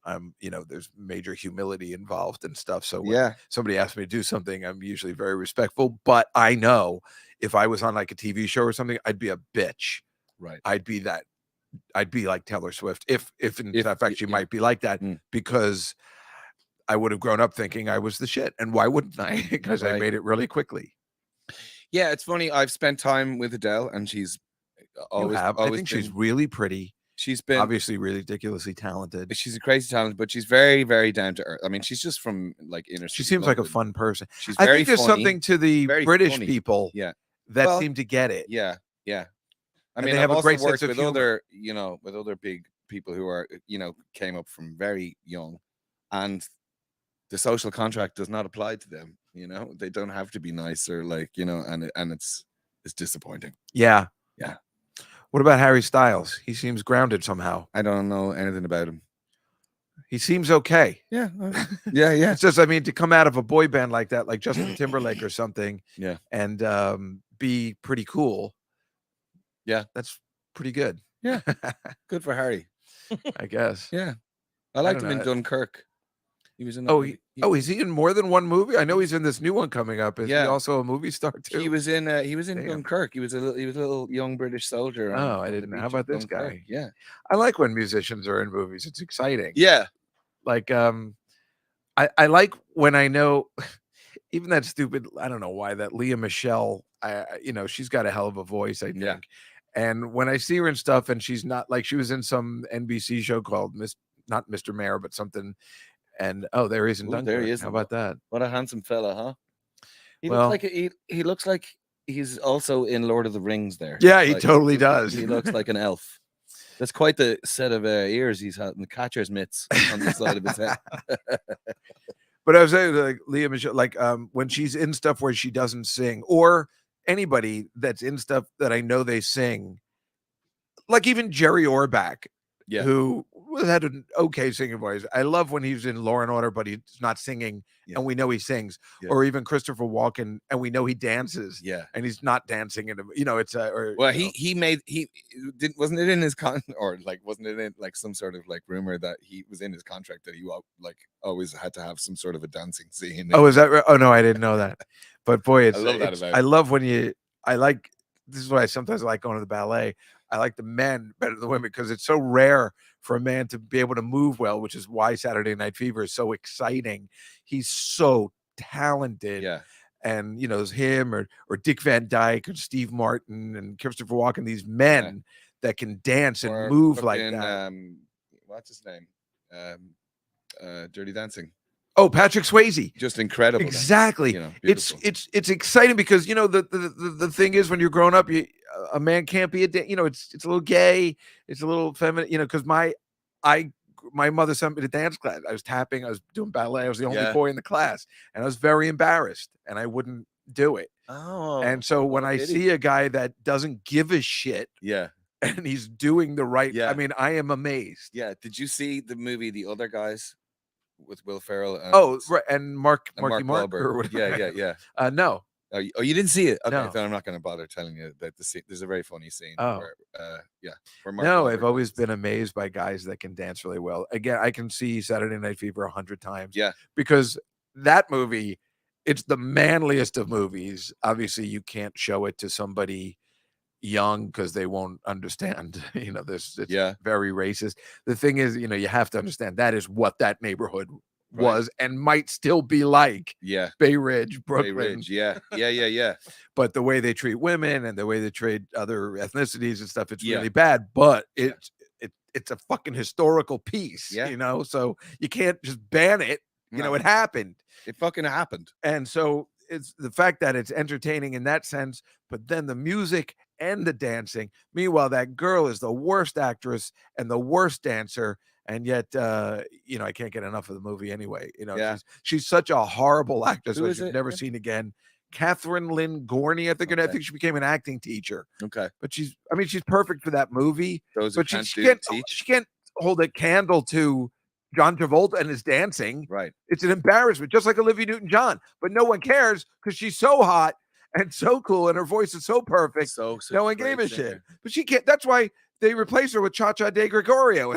there's major humility involved and stuff. So when somebody asks me to do something, I'm usually very respectful, but I know if I was on like a TV show or something, I'd be a bitch. Right. I'd be like Taylor Swift. If in fact she might be like that, because I would have grown up thinking I was the shit. And why wouldn't I? Because I made it really quickly. Yeah, it's funny. I've spent time with Adele, and she's always. I think she's really pretty. She's been obviously ridiculously talented. She's a crazy talent, but she's very, very down to earth. I mean, she's just from like inner. She seems like a fun person. She's very. I think there's something to the British people, that seem to get it. Yeah, yeah. I mean, they have a great sense of humor. Other big people who are, came up from very young, and the social contract does not apply to them. You know, they don't have to be nice or like, you know, and it's disappointing. Yeah. Yeah. What about Harry Styles? He seems grounded somehow. I don't know anything about him. He seems okay. Yeah. Yeah. It's just, I mean, to come out of a boy band like that, like Justin Timberlake or something, Yeah. and be pretty cool. Yeah. That's pretty good. Yeah. Good for Harry. I guess. Yeah. I liked don't him in know. Dunkirk. He was in. Is he in more than one movie? I know he's in this new one coming up. Is he also a movie star too? He was in. Damn. Dunkirk. He was a little young British soldier. Oh, I didn't know. How about this Dunkirk. guy? Yeah, I like when musicians are in movies. It's exciting. Yeah, like I like when I know, even that stupid. I don't know why that Leah Michelle. She's got a hell of a voice. I think. Yeah. And when I see her in stuff, and she's not like she was in some NBC show called not Mr. Mayor, but something. And there he is in Dunkirk. There he is. How about that? What a handsome fella, huh? He Well, looks like he looks like he's also in Lord of the Rings. There, yeah, he totally does. He looks like an elf. That's quite the set of ears he's had, and the catcher's mitts on the side of his head. But I was saying, like Leah Michelle, like when she's in stuff where she doesn't sing, or anybody that's in stuff that I know they sing, like even Jerry Orbach, who had an okay singing voice. I love when he's in Law and Order, but he's not singing, and we know he sings. Or even Christopher Walken, and we know he dances. Yeah, and he's not dancing in it's wasn't it in his wasn't it in like some sort of like rumor that he was in his contract that he like always had to have some sort of a dancing scene. Oh, is that right? Oh no, I didn't know that. But boy, I love that about I love when this is why sometimes I like going to the ballet. I like the men better than the women because it's so rare for a man to be able to move well, which is why Saturday Night Fever is so exciting. He's so talented. Yeah. And, there's him or Dick Van Dyke or Steve Martin and Christopher Walken, these men that can dance and move like that. What's his name? Dirty Dancing. Oh, Patrick Swayze. Just incredible. Exactly. It's exciting because, the thing is when you're growing up, a man can't be it's a little gay, it's a little feminine, because my mother sent me to dance class. I was tapping, I was doing ballet, I was the only boy in the class, and I was very embarrassed, and I wouldn't do it. And so when I see a guy that doesn't give a shit, and he's doing the right, I mean, I am amazed. Yeah. Did you see the movie The Other Guys with Will Ferrell? And Marky Mark Wahlberg. Yeah. No. Oh, you didn't see it? Okay, no. then I'm not going to bother telling you that there's a very funny scene. Where Mark no, Wahlberg I've always been amazed by guys that can dance really well. Again, I can see Saturday Night Fever 100 times. Yeah, because that movie, it's the manliest of movies. Obviously, you can't show it to somebody young because they won't understand. It's very racist. The thing is, you have to understand that is what that neighborhood was and might still be like Bay Ridge, Brooklyn. Yeah. But the way they treat women and the way they treat other ethnicities and stuff, it's really bad. But it's a fucking historical piece, so you can't just ban it. It happened. It fucking happened. And so it's the fact that it's entertaining in that sense, but then the music and the dancing. Meanwhile, that girl is the worst actress and the worst dancer. And yet, I can't get enough of the movie anyway. She's such a horrible actress that you've never seen again. Catherine Lynn Gorney, I think. I think she became an acting teacher. Okay, but she's perfect for that movie. Those but she can't hold a candle to John Travolta and his dancing. Right, it's an embarrassment, just like Olivia Newton-John. But no one cares because she's so hot and so cool, and her voice is so perfect. So no one gave a shit. But she can't. That's why they replaced her with Cha-Cha De Gregorio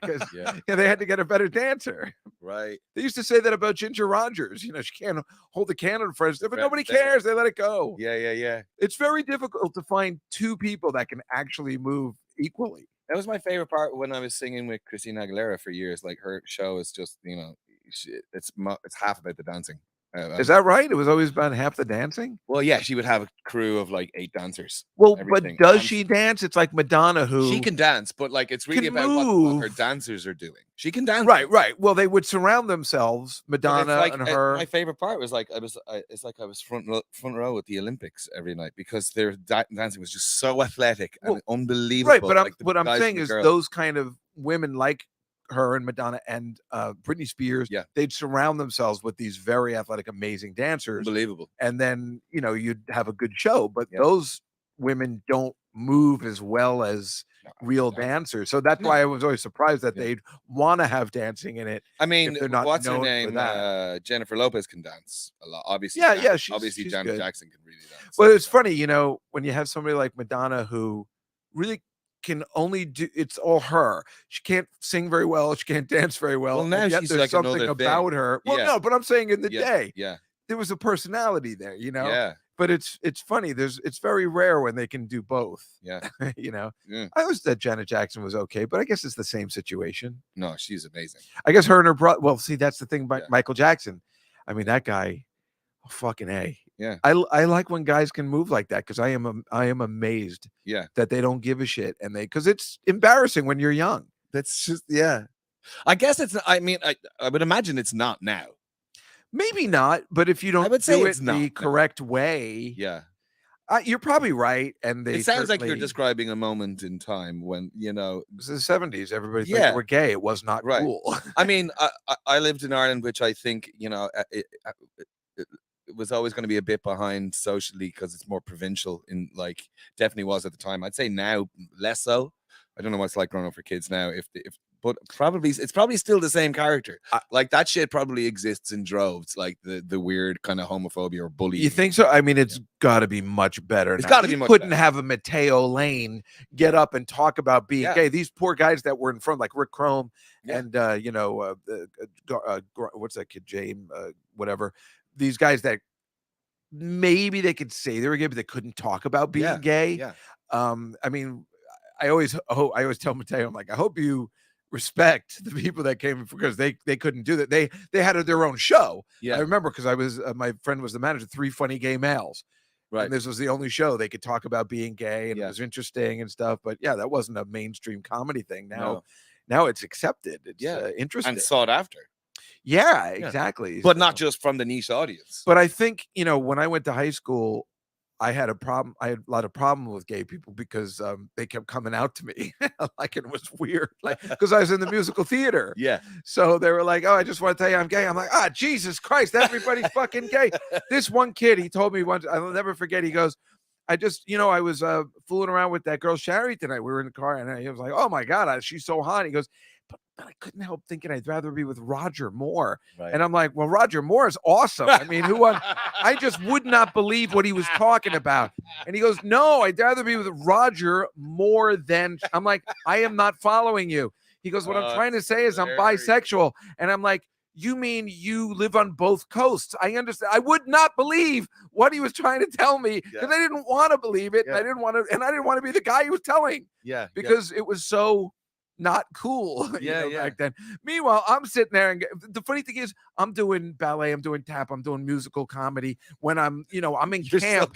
because they had to get a better dancer. Right. They used to say that about Ginger Rogers. She can't hold the candle in front of her, but nobody cares. They let it go. Yeah. It's very difficult to find two people that can actually move equally. That was my favorite part when I was singing with Christina Aguilera for years. Like her show is just, it's half about the dancing. Is that right? It was always about half the dancing? Well, yeah, she would have a crew of like 8 dancers. Well, but does she dance? It's like Madonna who... She can dance, but like it's really about what her dancers are doing. She can dance. Right. Well, they would surround themselves, Madonna and her. My favorite part was like, it's like I was front row at the Olympics every night because their dancing was just so athletic and unbelievable. Right, but what I'm saying is those kind of women like her and Madonna and Britney Spears, Yeah. they'd surround themselves with these very athletic, amazing dancers, Unbelievable. and then you'd have a good show. But Yeah. those women don't move as well as real dancers, so that's why I was always surprised that they'd want to have dancing in it. I mean, if they're not what's her known for name? that. Jennifer Lopez can dance a lot. Obviously, Yeah, obviously she's Janet good. Jackson can really dance. Well, it's funny, when you have somebody like Madonna who really can only do it's all her. She can't sing very well. She can't dance very well. Well, now and yet she's there's like something another about thing. her. Well, Yeah. no, but I'm saying in the day Yeah. there was a personality there. Yeah. But it's funny. It's very rare when they can do both. Yeah. Yeah. I always thought Janet Jackson was okay, but I guess it's the same situation. No, she's amazing. I guess her and her brother. Well, see, that's the thing about Yeah. Michael Jackson. I mean, that guy, fucking A. Yeah. I like when guys can move like that because I am amazed. Yeah. That they don't give a shit because it's embarrassing when you're young. That's just I guess it's. I mean, I would imagine it's not now. Maybe not, but if you don't would say do it's it not, the no. correct way, Yeah. You're probably right. And they It sounds like you're certainly- describing a moment in time when it was the 70s. Everybody thought Yeah. they were gay. It was not Right. cool. I mean, I lived in Ireland, which I think it was always going to be a bit behind socially because it's more provincial. Definitely was at the time. I'd say now less so. I don't know what it's like growing up for kids now. But it's probably still the same character. Like that shit probably exists in droves. Like the weird kind of homophobia or bullying. You think so? I mean, it's got to be much better. It's now. gotta be You much couldn't better. have a Mateo Lane get up and talk about being Yeah. gay. These poor guys that were in front, like Rick Chrome Yeah. and what's that kid, James, whatever. These guys that maybe they could say they were gay, but they couldn't talk about being gay. Yeah. I mean, I always tell Mateo, I'm like, I hope you respect the people that came because they couldn't do that. They had their own show. Yeah. I remember because I was my friend was the manager, 3 Funny Gay Males. Right. And this was the only show they could talk about being gay, and it was interesting and stuff. But yeah, that wasn't a mainstream comedy thing. Now it's accepted. It's interesting and sought after. Yeah, exactly. But not just from the niche audience. But I think when I went to high school, I had a problem. I had a lot of problem with gay people because they kept coming out to me like it was weird, like because I was in the musical theater. Yeah. So they were like, "Oh, I just want to tell you I'm gay." I'm like, "Ah, Jesus Christ, everybody's fucking gay." This one kid, he told me once, I'll never forget. He goes, "I just, I was fooling around with that girl Sherry tonight. We were in the car, and he was like, 'Oh my God, she's so hot.'" He goes, but I couldn't help thinking I'd rather be with Roger Moore. Right. And I'm like, well, Roger Moore is awesome. I mean, I just would not believe what he was talking about. And he goes, "No, I'd rather be with Roger more than." I'm like, "I am not following you." He goes, "What I'm trying to say is I'm bisexual." And I'm like, "You mean you live on both coasts?" I understand. I would not believe what he was trying to tell me because I didn't want to believe it. And I didn't want to be the guy he was telling. Yeah. Because it was so not cool back then. Meanwhile, I'm sitting there, and the funny thing is, I'm doing ballet, I'm doing tap, I'm doing musical comedy. When I'm in camp,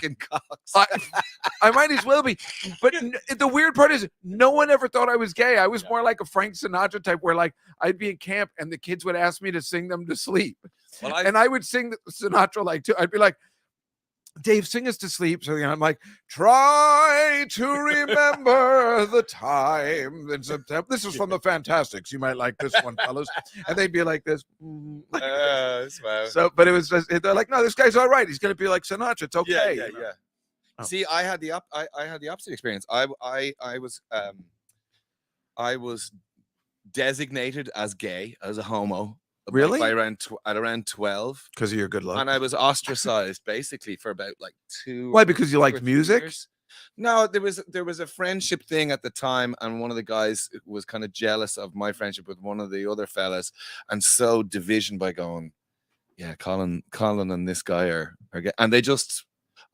I might as well be. But the weird part is, no one ever thought I was gay. I was more like a Frank Sinatra type, where like I'd be in camp and the kids would ask me to sing them to sleep, and I would sing Sinatra like too. I'd be like, "Dave, sing us to sleep." So I'm like, "Try to remember the time in September." This is from the Fantastics. You might like this one, fellas. And they'd be like this. So, but it was just, they're like, "No, this guy's all right. He's gonna be like Sinatra. It's okay." Yeah. Oh. See, I had the opposite experience. I was designated as gay, as a homo. Really? By around 12. Because of your good luck. And I was ostracized basically for about like 2. Why? Because you liked music? Years. No, there was a friendship thing at the time, and one of the guys was kind of jealous of my friendship with one of the other fellas, and so division by going, "Yeah, Colin and this guy are gay," and they just,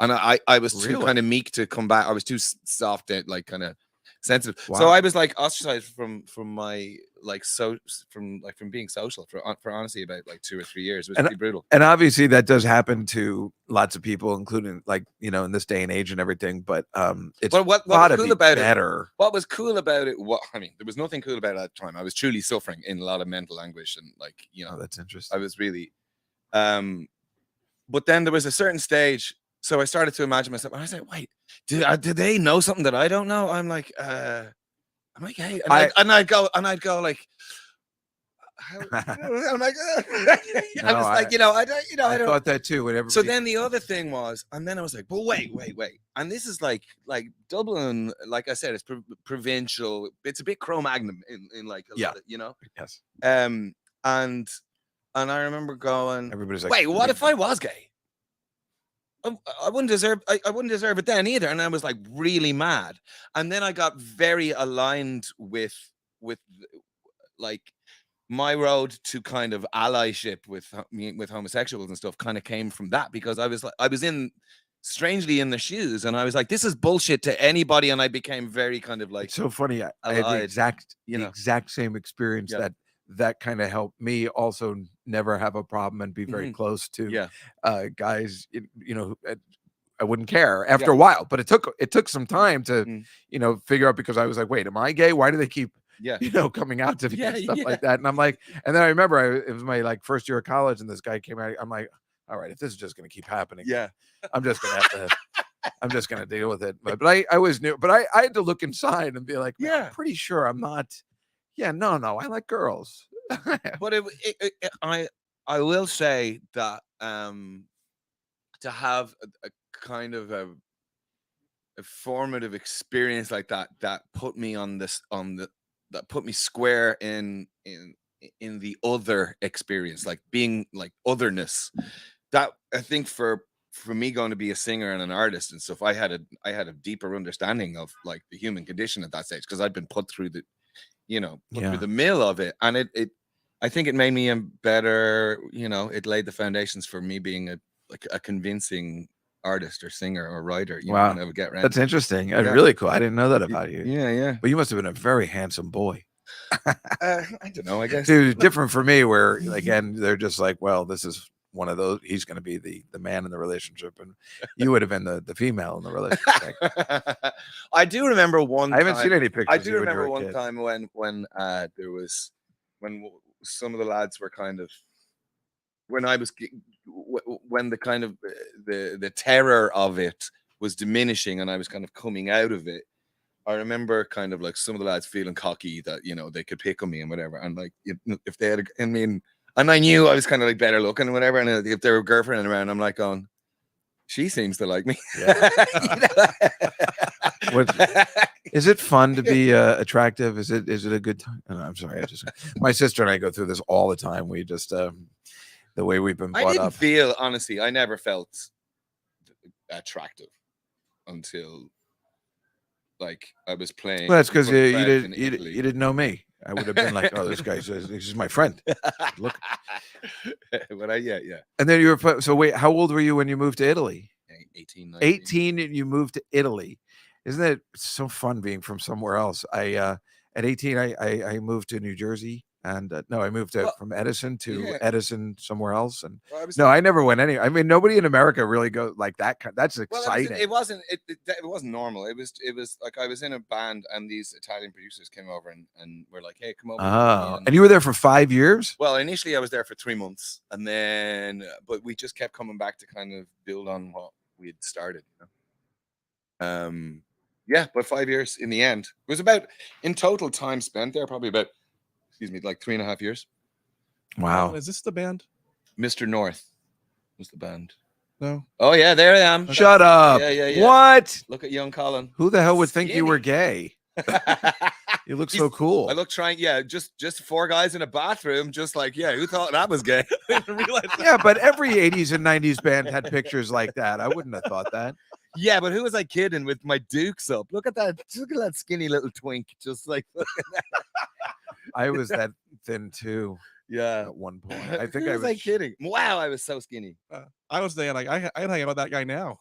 and I was too kind of meek to come back. I was too soft, like kind of sensitive. Wow. So I was like ostracized from my from being social for honestly about like 2 or 3 years. It was pretty brutal. And obviously that does happen to lots of people, including like in this day and age and everything. But it's what was cool about better. What was cool about it? I mean, there was nothing cool about it at the time. I was truly suffering in a lot of mental anguish, and like Oh, that's interesting. I was really. But then there was a certain stage. So I started to imagine myself, and I said, "Wait, did they know something that I don't know?" I'm like, "Am I gay?" And I'd go like, I'm like, I No, was like, I don't, I I don't. thought that too. When everybody, So then the other thing was, and then I was like, well, wait, and this is like Dublin, like I said, it's provincial. It's a bit Cro-Magnon in like a lot of, yes, and I remember going, everybody's like, wait, what if I was gay? I wouldn't deserve. I wouldn't deserve it then either, and I was like really mad. And then I got very aligned with like my road to kind of allyship with homosexuals and stuff kind of came from that, because I was strangely in the shoes, and I was like, this is bullshit to anybody, and I became very kind of like, it's so funny. I had the exact same experience that kind of helped me also never have a problem and be very close to guys, I wouldn't care after a while, but it took some time to, figure out, because I was like, wait, am I gay? Why do they keep, coming out to me and stuff like that? And I'm like, and then I remember it was my like first year of college, and this guy came out. I'm like, all right, if this is just going to keep happening, I'm just going to have to, I'm just going to deal with it. But I always knew, but I had to look inside and be like, I'm pretty sure I'm not. Yeah, no, I like girls. But I will say that to have a kind of a formative experience like that put me that put me square in the other experience, like being like otherness. That I think for me going to be a singer and an artist and stuff, I had a deeper understanding of like the human condition at that stage, because I'd been put through the through the mill of it, and it I think it made me a better, it laid the foundations for me being a convincing artist or singer or writer. Wow, I would get around. That's interesting. Really cool. I didn't know that about you. Yeah. But you must have been a very handsome boy. I don't know. I guess Dude, different for me, where again they're just like, well, this is one of those. He's going to be the man in the relationship, and you would have been the female in the relationship. I do remember one. I haven't seen any pictures. I do remember one time when there was when some of the lads were kind of when the kind of the terror of it was diminishing, and I was kind of coming out of it. I remember kind of like some of the lads feeling cocky that they could pick on me and whatever, and like if they had, and I knew I was kind of like better looking and whatever, and if there were girlfriend around, I'm like going, she seems to like me. Is it fun to be attractive? Is it a good time? Oh, I'm sorry, my sister and I go through this all the time. We just the way we've been brought up. Honestly, I never felt attractive until like I was playing. Well, that's because you didn't know me. I would have been like, oh, this guy's is my friend. Look. But yeah. And then you were, so wait, how old were you when you moved to Italy? 18, 19. 18 and you moved to Italy. Isn't it so fun being from somewhere else? At 18, I moved to New Jersey, and I moved from Edison to Edison somewhere else. And I never went anywhere. I mean, nobody in America really goes like that. That's exciting. It wasn't normal. It was like I was in a band, and these Italian producers came over and were like, "Hey, come over." Oh, and you were there for 5 years? Well, initially I was there for 3 months, and then but we just kept coming back to kind of build on what we had started. But 5 years in the end. It was about, in total time spent there, probably about, like 3.5 years. Wow. Is this the band? Mr. North was the band. No. Oh yeah, there I am. Shut up. Yeah. What? Look at young Colin. Who the hell would think you were gay? You look so cool. I look just 4 guys in a bathroom, just like, who thought that was gay? Yeah, but every 80s and 90s band had pictures like that. I wouldn't have thought that. Yeah, but who was I kidding with my dukes up? Look at that skinny little twink, just like I was that thin too. Yeah, at one point. I think I was kidding. Wow, I was so skinny. I was saying like I'd hang out with that guy now.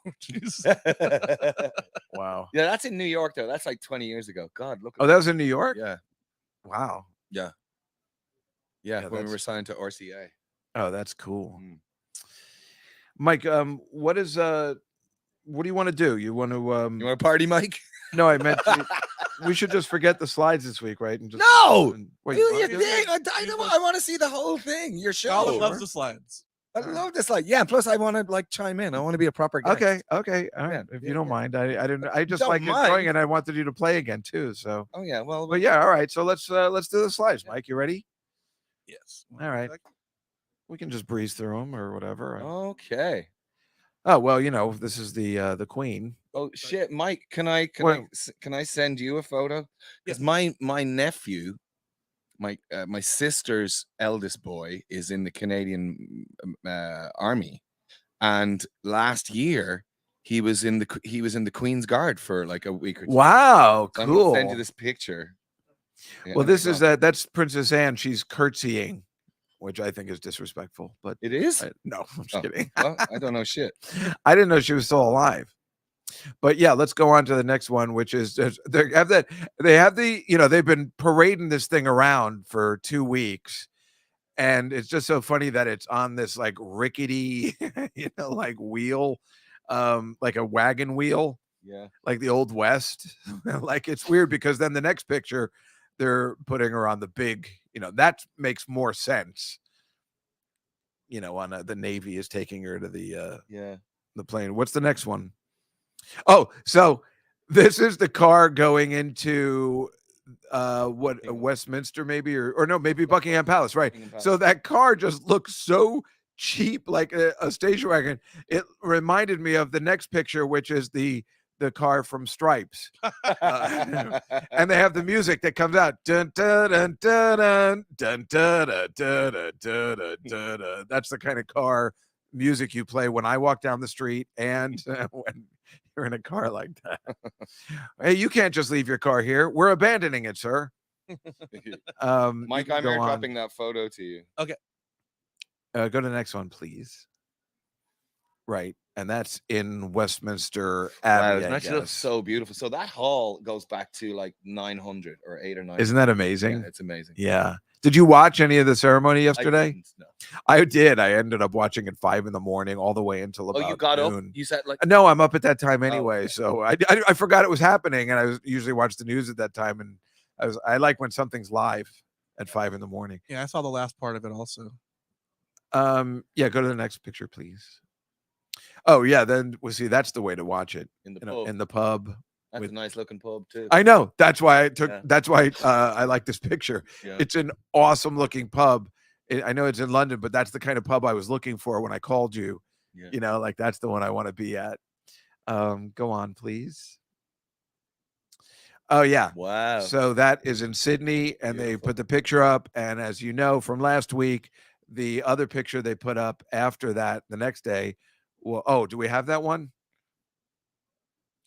Wow. Yeah, that's in New York though. That's like 20 years ago. God, look. Oh, that was in New York? Yeah. Wow. Yeah. Yeah, when we were signed to RCA. Oh, that's cool. Mike, what do you want to do? You want to you want to party, Mike? No, I meant we should just forget the slides this week, right? And just wait, do your thing. I want to see the whole thing. Your show. Colin loves the slides. I love this slide. Yeah, plus I want to like chime in. I want to be a proper guest. Okay. All right. If you don't mind. I just like enjoying it. I wanted you to play again too. So well, but yeah, all right. So let's do the slides. Mike, you ready? Yes. All right. We can just breeze through them or whatever. Okay. Oh well, this is the queen. Oh shit, Mike, can I Well- send you a photo? Because Yes. my nephew, my sister's eldest boy, is in the Canadian army, and last year he was in the Queen's Guard for like a week or two. Wow, So I'm gonna send you cool. this picture. Yeah, Well, okay, this go is on. that's Princess Anne. She's curtsying, which I think is disrespectful. But It is. no, I'm just Oh, kidding. well, I don't know shit. I didn't know she was still alive. But yeah, let's go on to the next one, which is they have they've been parading this thing around for 2 weeks, and it's just so funny that it's on this like rickety, like wheel, like a wagon wheel, Yeah. like the old West. Like it's weird because then the next picture, they're putting her on the big, that makes more sense. On the Navy is taking her to Yeah. the plane. What's the next one? Oh, so this is the car going into what Westminster maybe or no, maybe Buckingham Palace, right? Buckingham Palace. So that car just looks so cheap, like a station wagon. It reminded me of the next picture, which is the car from Stripes. And they have the music that comes out. Dun, dun, dun, dun, dun, dun, dun, dun, dun, dun, dun, dun, dun. That's the kind of car music you play when I walk down the street and when you're in a car like that. Hey, you can't just leave your car here. We're abandoning it, sir. Mike, I'm airdropping that photo to you. Okay. Go to the next one, please. Right. And that's in Westminster Abbey. Wow, doesn't that look so beautiful? So that hall goes back to like 900 or 8 or 9. Isn't that amazing? Yeah, it's amazing. Yeah. Did you watch any of the ceremony yesterday? I didn't, no. I did. I ended up watching at 5 a.m. all the way until about you got noon. up? You said like No, I'm up at that time anyway. okay. So I forgot it was happening, and I was usually watch the news at that time, and I like when something's live at 5 a.m. Yeah, I saw the last part of it also. Yeah, go to the next picture, please. Oh yeah, then we'll see. That's the way to watch it in the pub. in the pub. That's a nice looking pub too. I know. That's why I took. Yeah. That's why I like this picture. Yeah. It's an awesome looking pub. I know it's in London, but that's the kind of pub I was looking for when I called you. Yeah. Like that's the one I want to be at. Go on, please. Oh yeah. Wow. So that is in Sydney, and beautiful. They put the picture up. And as you know from last week, the other picture they put up after that, the next day. Well, oh, do we have that one?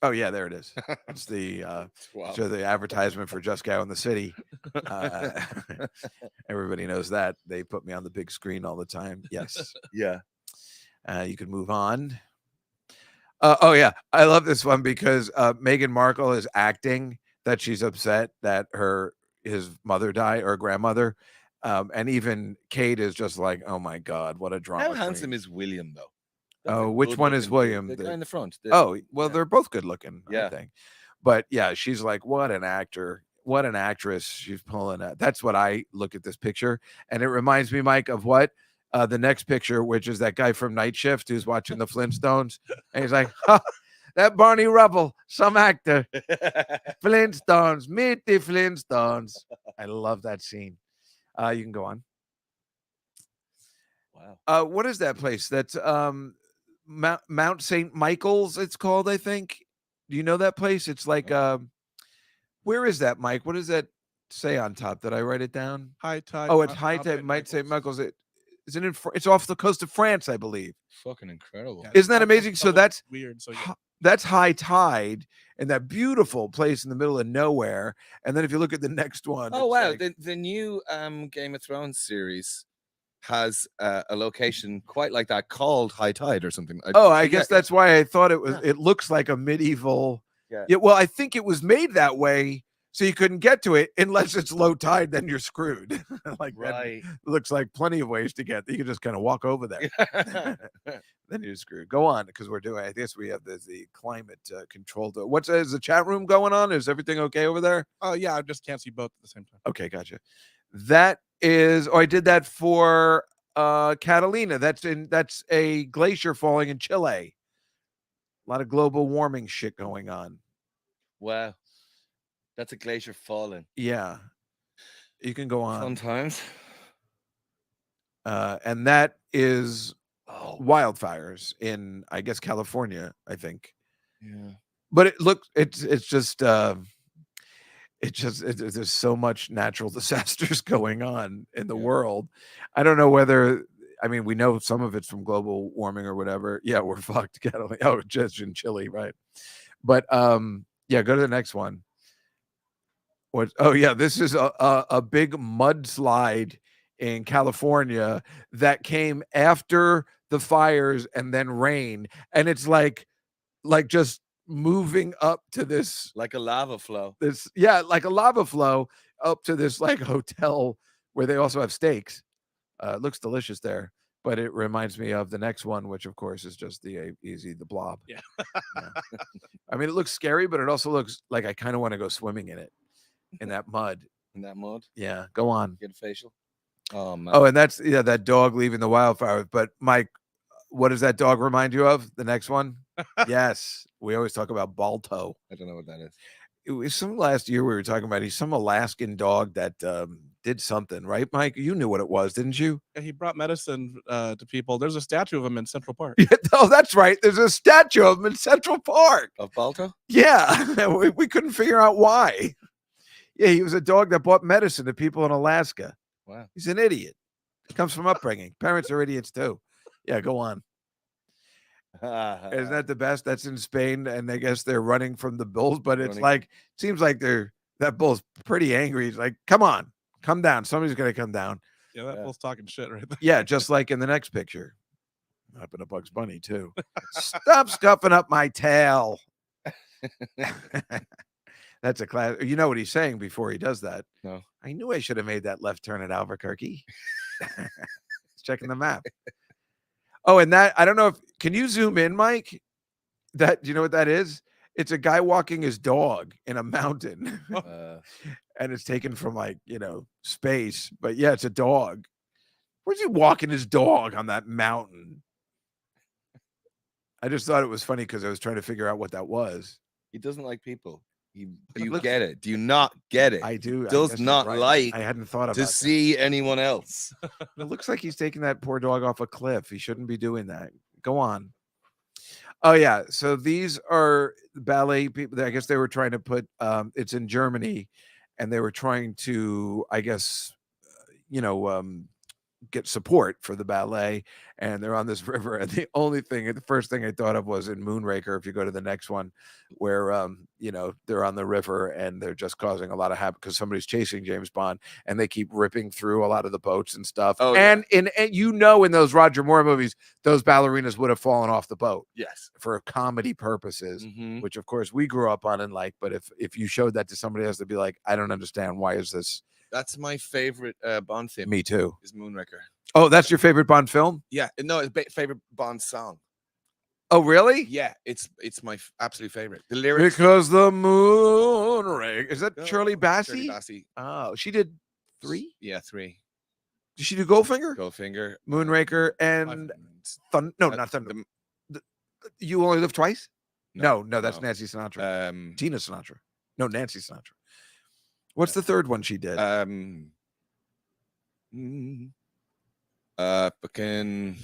Oh yeah, there it is. It's the wow. So the advertisement for Just Go in the City. Everybody knows that. They put me on the big screen all the time. Yes. Yeah. You can move on. Oh yeah, I love this one because Meghan Markle is acting that she's upset that his mother died or grandmother, and even Kate is just like, oh my God, what a drama. How handsome is William though? Oh, which one is William? The guy in the front. Well, they're both good looking, I think. But yeah, she's like, what an actor, what an actress she's pulling at. That's what I look at this picture. And it reminds me, Mike, of what? The next picture, which is that guy from Night Shift who's watching the Flintstones. And he's like, that Barney Rubble, some actor. Flintstones, meet the Flintstones. I love that scene. You can go on. Wow. What is that place? That's Mount St. Michael's, it's called, I think. Do you know that place? It's like where is that, Mike? What does that say on top? Did I write it down? High Tide. Oh, it's High Tide, Mount St. Michael's. It's off the coast of France, I believe. Fucking incredible. Yeah, isn't that amazing? So that's weird. So that's High Tide and that beautiful place in the middle of nowhere. And then if you look at the next one. Oh wow, like, the new Game of Thrones series has a location quite like that called High Tide or something. I guess that's why I thought it was. Yeah. It looks like a medieval. Yeah. Well, I think it was made that way so you couldn't get to it unless it's low tide. Then you're screwed. Like right. That looks like plenty of ways to get. You can just kind of walk over there. Then you're screwed. Go on because we're doing. I guess we have the climate controlled. Is the chat room going on? Is everything okay over there? Oh yeah, I just can't see both at the same time. Okay, gotcha. That is, I did that for Catalina. That's a glacier falling in Chile. A lot of global warming shit going on. Wow. That's a glacier falling. Yeah. You can go on. Fun times. and that is Oh, wildfires in, I guess, California, I think. yeah. But there's so much natural disasters going on in the Yeah. world. I don't know whether, I mean, we know some of it's from global warming or whatever. Yeah, we're fucked. Oh, just in Chile, right? But yeah, go to the next one. What? Oh yeah, this is a big mudslide in California that came after the fires and then rain, and it's like just moving up to Like a lava flow. this yeah, like a lava flow up to this like hotel where they also have steaks. It looks delicious there, but it reminds me of the next one, which of course is just the blob. Yeah. Yeah. I mean, it looks scary, but it also looks like I kind of want to go swimming in that mud. In that mud. Yeah, go on. Get a facial. Oh man. Oh, and that's that dog leaving the wildfire. But Mike, what does that dog remind you of? The next one? Yes, we always talk about Balto. I don't know what that is. It was some last year we were talking about. He's some Alaskan dog that did something, right, Mike? You knew what it was, didn't you? Yeah, he brought medicine to people. There's a statue of him in Central Park. Oh, that's right. There's a statue of him in Central Park. Of Balto? Yeah, we couldn't figure out why. Yeah, he was a dog that bought medicine to people in Alaska. Wow. He's an idiot. It comes from upbringing. Parents are idiots too. Yeah, go on. Isn't that the best? That's in Spain, and I guess they're running from the bulls, but it's like seems like that bull's pretty angry. He's like, "Come on, come down. Somebody's gonna come down." Yeah, that bull's talking shit right there. Yeah, just like in the next picture. Happened to Bugs Bunny too. Stop scuffing up my tail. That's a class. You know what he's saying before he does that? No. I knew I should have made that left turn at Albuquerque. He's checking the map. Oh, and that I don't know if can you zoom in, Mike? Do you know what that is? It's a guy walking his dog in a mountain. And it's taken from space. But yeah, it's a dog. Where's he walking his dog on that mountain? I just thought it was funny because I was trying to figure out what that was. He doesn't like people. Do you get it? Do you not get it? I do. Does not like I hadn't thought about to see anyone else. It looks like he's taking that poor dog off a cliff. He shouldn't be doing that. Go on. Oh yeah. So these are ballet people. I guess they were trying to put. It's in Germany, and they were trying to, I guess, get support for the ballet, and they're on this river. And the first thing I thought of was in Moonraker. If you go to the next one, where they're on the river and they're just causing a lot of havoc because somebody's chasing James Bond, and they keep ripping through a lot of the boats and stuff. Oh, and in those Roger Moore movies, those ballerinas would have fallen off the boat. Yes, for comedy purposes, Mhm. which of course we grew up on and like. But if you showed that to somebody else, they'd be like, I don't understand. Why is this? That's my favorite Bond film. Me too. Is Moonraker. Oh, that's your favorite Bond film? Yeah, no, it's favorite Bond song. Oh, really? Yeah, it's my absolute favorite. The lyrics. Because the moon is that Shirley Bassey? Shirley Bassey. Oh, she did 3. Yeah, 3. Did she do Goldfinger? Goldfinger, Moonraker, and not Thunder. You Only Live Twice? No, that's Nancy Sinatra. Tina Sinatra. No, Nancy Sinatra. What's the third one she did? Fucking.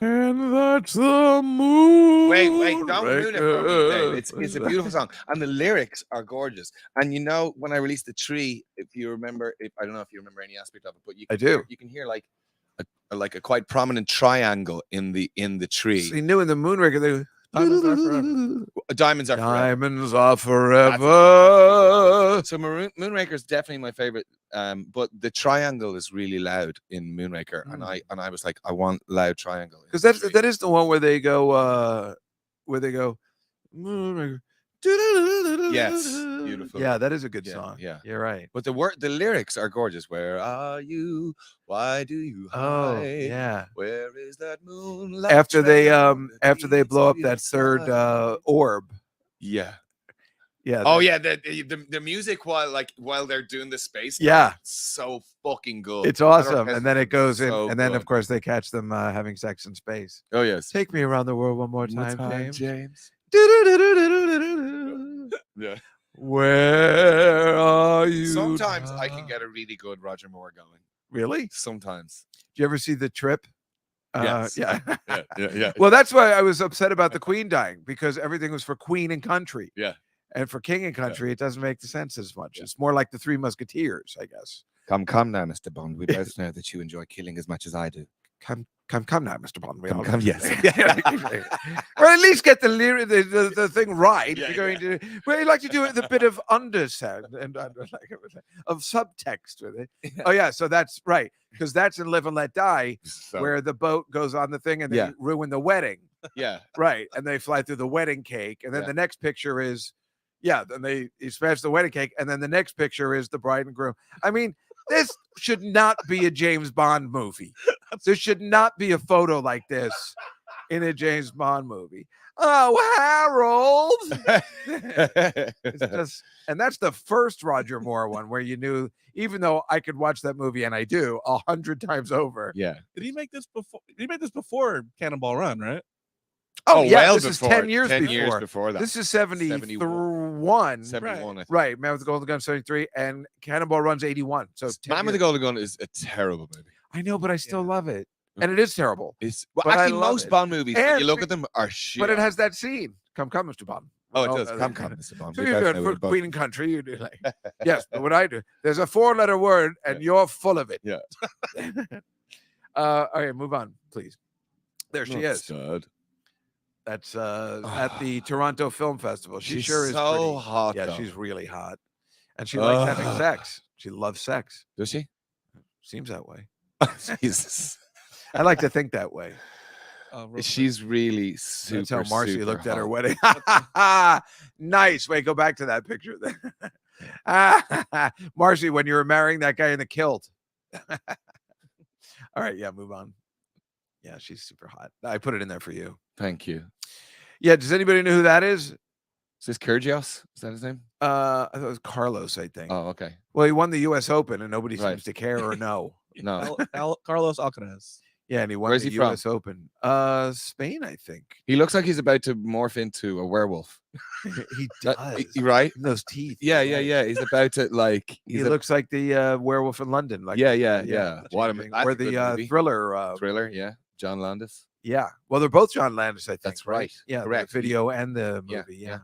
And that's the moon. Wait, don't ruin it for me, babe. It's a beautiful song, and the lyrics are gorgeous. And when I released the tree, if you remember, I don't know if you remember any aspect of it, but you can hear like a quite prominent triangle in the tree. So you knew in the Moonraker they Diamonds are forever. Diamonds are forever. So Moonraker is definitely my favorite. But the triangle is really loud in Moonraker, and I was like, I want loud triangle because that is the one where they go Moonraker. Yes, beautiful. Yeah, that is a good song. Yeah, you're right. But the lyrics are gorgeous. Where are you? Why do you hide? Oh, yeah. Where is that moon? After they blow up that third orb. Yeah. Yeah. Oh yeah, the music while they're doing the space. Yeah. It's so fucking good. It's awesome. And then it goes in, so and then good. of course they catch them having sex in space. Oh yes. Take me around the world one more time, James. Yeah. Where are you? Sometimes I can get a really good Roger Moore going. Really? Sometimes. Did you ever see The Trip? Yes. Yeah. Yeah. Well, that's why I was upset about the Queen dying, because everything was for Queen and country. Yeah. And for King and country, it doesn't make the sense as much. Yeah. It's more like the Three Musketeers, I guess. Come now, Mr. Bond. We both know that you enjoy killing as much as I do. Come now, Mr. Bond. We all Come, know. yes. Or at least get the thing right. Yeah, If you're going to, well, you like to do it with a bit of undersound and of subtext with it. Yeah. Oh yeah, so that's right, because that's in Live and Let Die, So, where the boat goes on the thing and they Yeah. ruin the wedding. yeah. Right, and they fly through the wedding cake, and then Yeah. the next picture is, then he smashed the wedding cake, and then the next picture is the bride and groom. I mean, this should not be a James Bond movie. There should not be a photo like this in a James Bond movie. Oh, Harold! It's just, and that's the first Roger Moore one where you knew, even though I could watch that movie, and I do 100 times over. Yeah. Did he make this before? He made this before Cannonball Run, right? Oh, yeah, well this is 10 years 10 before. years before that. This is 71. 71. I think. Right, Man with the Golden Gun 73, and Cannonball Run's 81. So 10 Man with the years. Golden Gun is a terrible movie. I know, but I still Yeah. love it, and it is terrible. It's But I actually love most it. Bond movies. When And you look be- at them are shit. But it has that scene. Come, Mr. Bond. Oh, it Well, does. Come, Mr. Bond. So We you both do it know for we're both- Queen and Country. You do like, yes, but what I do, there's a 4-letter word, and you're full of it. Yeah. All right, move on, please. There she Not is. stud. That's at the Toronto Film Festival. She She's sure is so pretty. hot. Yeah, though. she's really hot, and she likes having Ugh. sex. She loves sex. Does she? Seems that way. Jesus. I like to think that way. She's really super. That's how Marcy super looked at her hot. wedding. Nice. Wait, go back to that picture then. Marcy, when you were marrying that guy in the kilt. All right, yeah, move on. Yeah, she's super hot. I put it in there for you. Thank you. Yeah, does anybody know who that is? Is this Kyrgios? Is that his name? I thought it was Carlos, I think. Oh, okay. Well, he won the US Open and nobody Right. seems to care or know. No. Carlos Alcaraz. Yeah, and he won Where's the he from? US Open. Spain, I think. He looks like he's about to morph into a werewolf. He That- does. right? Those teeth. Yeah, you're yeah, right. yeah. He's about to like. He He's a, looks like the werewolf in London. Like yeah. What a changing. that's Or a good the movie. thriller. Thriller. Yeah, John Landis. Yeah. Well, they're both John Landis, I think. That's right. Yeah. Correct. The video and the Yeah, movie. Yeah. yeah.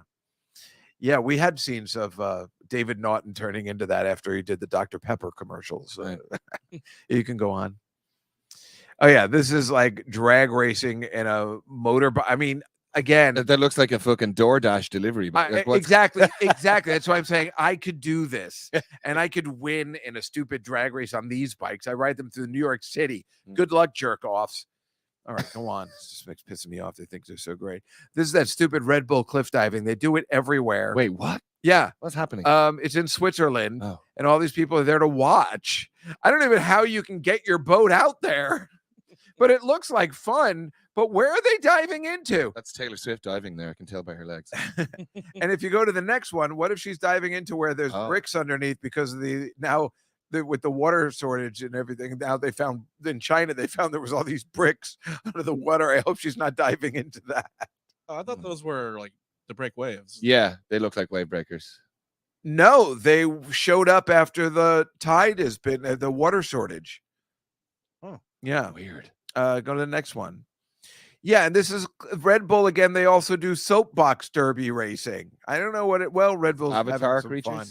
Yeah. We had scenes of David Naughton turning into that after he did the Dr. Pepper commercials. Right. You can go on. Oh, yeah. This is like drag racing in a motorbike. I mean, again, That looks like a fucking DoorDash delivery. But like, what's- exactly. That's why I'm saying I could do this and I could win in a stupid drag race on these bikes. I ride them through New York City. Mm. Good luck, jerk offs. All right, go on. This just makes pissing me off. They think they're so great. This is that stupid Red Bull cliff diving. They do it everywhere. Wait, what? Yeah. What's happening? It's in Switzerland, Oh. and all these people are there to watch. I don't even know how you can get your boat out there, but it looks like fun. But where are they diving into? That's Taylor Swift diving there. I can tell by her legs. And if you go to the next one, what if she's diving into where there's Oh. bricks underneath because of with the water shortage and everything? Now they found in China, they found there was all these bricks under the water. I hope she's not diving into that. Oh, I thought those were like to break waves. Yeah, they look like wave breakers. No, they showed up after the tide has been the water shortage. Oh. Yeah. Weird. Go to the next one. Yeah, and this is Red Bull again. They also do soapbox derby racing. I don't know what it. Well, Red Bull's having Avatar some creatures. fun.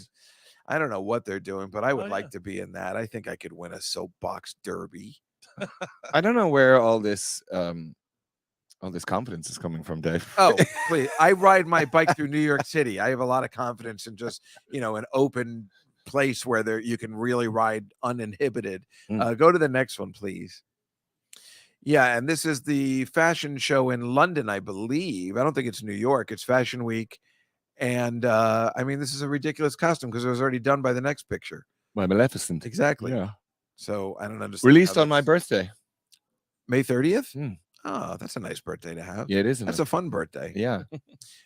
I don't know what they're doing, but I would Oh, like yeah. to be in that. I think I could win a soapbox derby. I don't know where all this confidence is coming from, Dave. Oh, please! I ride my bike through New York City. I have a lot of confidence in just an open place where you can really ride uninhibited. Mm. Go to the next one, please. Yeah, and this is the fashion show in London, I believe. I don't think it's New York. It's Fashion Week. And I mean, this is a ridiculous costume because it was already done by the next picture. My Maleficent. Exactly. Yeah. So I don't understand. Released how on my that's- birthday. May 30th? Hmm. Oh, that's a nice birthday to have. Yeah, it is. That's a fun birthday. Yeah.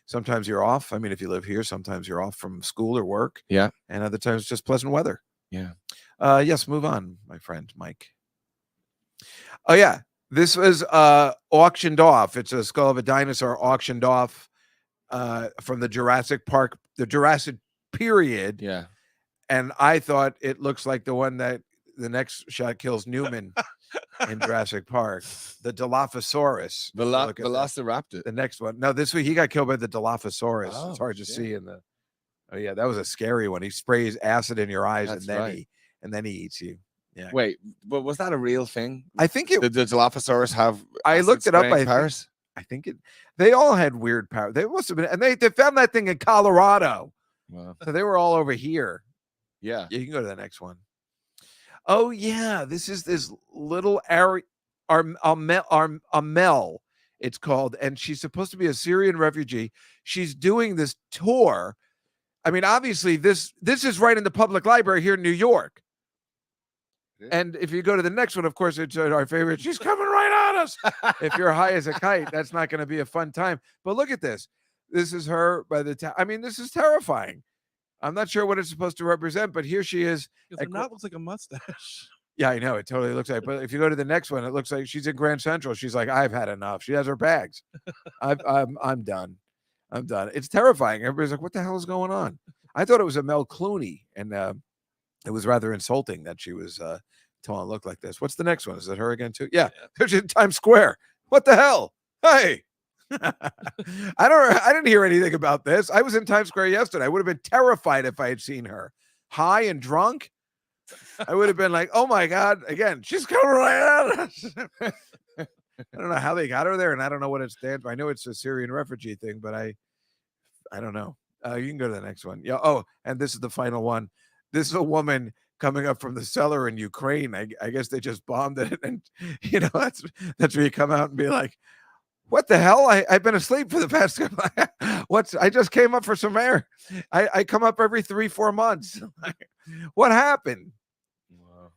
Sometimes you're off. I mean, if you live here, sometimes you're off from school or work. Yeah. And other times just pleasant weather. Yeah. Yes, move on, my friend Mike. Oh, yeah. This was auctioned off. It's a skull of a dinosaur auctioned off from the Jurassic period. Yeah. And I thought it looks like the one that the next shot kills Newman in Jurassic Park. The Dilophosaurus. Look at that. Velociraptor. The next one. No, this week he got killed by the Dilophosaurus. Oh, it's hard to shit. see in the. Oh yeah, that was a scary one. He sprays acid in your eyes That's and then right. he eats you. Yeah. Wait, but was that a real thing? I think it. Did the Dilophosaurus have? I looked it up. acid-spraying powers. I think it. They all had weird power. They must have been, and they found that thing in Colorado. Wow. So they were all over here. Yeah. You can go to the next one. Oh yeah, this is this little Amel, it's called, and she's supposed to be a Syrian refugee. She's doing this tour. I mean, obviously, this is right in the public library here in New York. Yeah. And if you go to the next one, of course, it's our favorite. She's coming right at us. If you're high as a kite, that's not going to be a fun time. But look at this. This is her by the time. I mean, this is terrifying. I'm not sure what it's supposed to represent, but here she is. Because her mouth looks like a mustache. Yeah, I know. It totally looks like. But if you go to the next one, it looks like she's in Grand Central. She's like, I've had enough. She has her bags. I'm done. I'm done. It's terrifying. Everybody's like, what the hell is going on? I thought it was a Mel Clooney, and it was rather insulting that she was telling it look like this. What's the next one? Is it her again too? Yeah, there's in Times Square. What the hell? Hey. I didn't hear anything about this. I was in Times Square yesterday. I would have been terrified if I had seen her high and drunk. I would have been like, oh my God, again, she's coming right at us. I don't know how they got her there, and I don't know what it stands for. I know it's a Syrian refugee thing, but I don't know. You can go to the next one. Yeah. Oh, and this is the final one. This is a woman coming up from the cellar in Ukraine. I guess they just bombed it, and that's where you come out and be like, what the hell? I've been asleep for the past. I just came up for some air. I come up every 3-4 months. What happened? Wow.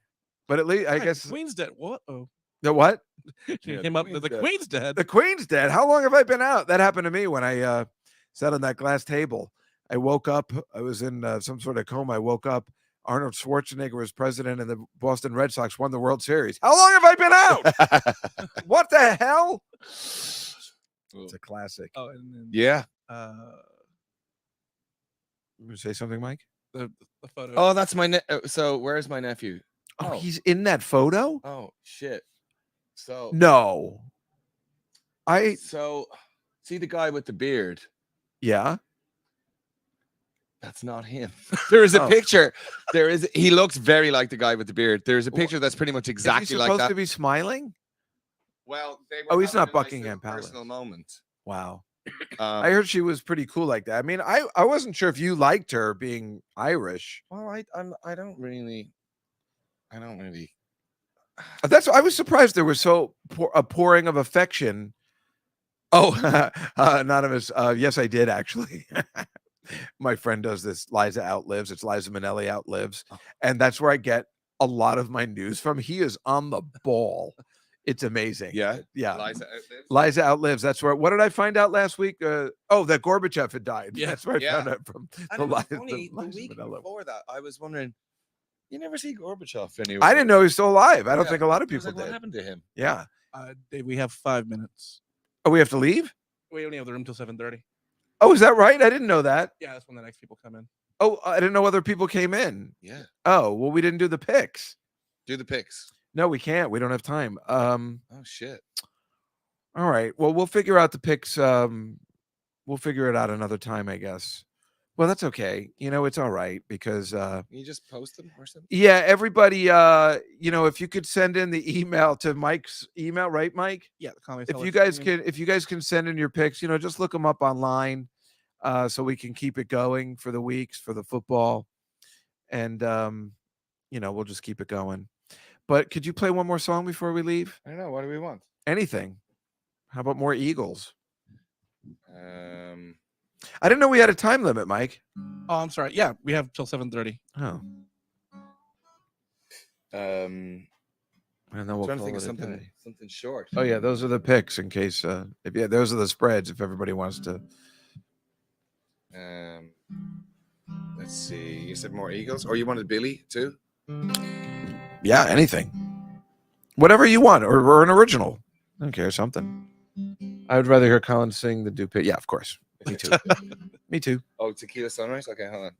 But at least I Hey, guess Queen's dead. What? Oh, the what? she Yeah, came the up. Queen's The dead. Queen's dead. The Queen's dead. How long have I been out? That happened to me when I sat on that glass table. I woke up. I was in some sort of coma. I woke up. Arnold Schwarzenegger was president, and the Boston Red Sox won the World Series. How long have I been out? What the hell? It's a classic. Oh, and then Yeah. You say something, Mike? the photo. Oh, that's my so where's my nephew? Oh, Oh. he's in that photo? Oh shit. So No. so see the guy with the beard? Yeah. That's not him. There is a Oh. picture. He looks very like the guy with the beard. There's a picture that's pretty much Is he exactly like supposed that. to be smiling? Well, they Oh, were he's having not a nice Buckingham little Palace. personal moment. Wow. Um, I heard she was pretty cool like that. I mean, I wasn't sure if you liked her being Irish. well, I don't really. That's I was surprised there was a pouring of affection. Oh, anonymous. Yes, I did actually. My friend does this. Liza Outlives. It's Liza Minnelli Outlives, and that's where I get a lot of my news from. He is on the ball. It's amazing. Yeah. Yeah. Liza Outlives. Liza Outlives. That's where. What did I find out last week? That Gorbachev had died. Yeah. That's where I Yeah. found out from. And it was Liza- funny, the Liza week Minnelli. before that, I was wondering, you never see Gorbachev anywhere. I didn't know he was still alive. I don't Yeah. think a lot of I was people like, did. what happened to him? Yeah. Dave, we have 5 minutes. Oh, we have to leave? We only have the room till 7:30. Oh, is that right? I didn't know that. Yeah, that's when the next people come in. Oh, I didn't know other people came in. Yeah. Oh, well, we didn't do the picks. Do the picks. No, we can't. We don't have time. Oh shit. All right. Well, we'll figure out the picks. We'll figure it out another time, I guess. Well, that's okay. It's all right because Can you just post them or something? yeah, everybody if you could send in the email to Mike's email, right, Mike? Yeah, the comedy. If Cellar you guys can send in your picks, just look them up online so we can keep it going for the weeks for the football. And we'll just keep it going. But could you play one more song before we leave? I don't know. What do we want? Anything. How about more Eagles? Um, I didn't know we had a time limit, Mike. Oh, I'm sorry. Yeah, we have till 7:30. Oh, um, and then we'll trying to call think of it a something day. short. Oh yeah, those are the picks in case those are the spreads if everybody wants to. Let's see. You said more Eagles, or you wanted Billy too? Yeah, anything. Whatever you want, or an original. I don't care, something. I would rather hear Colin sing than do pit. Yeah, of course. Me too. Me too. Oh, Tequila Sunrise. Okay, hold on.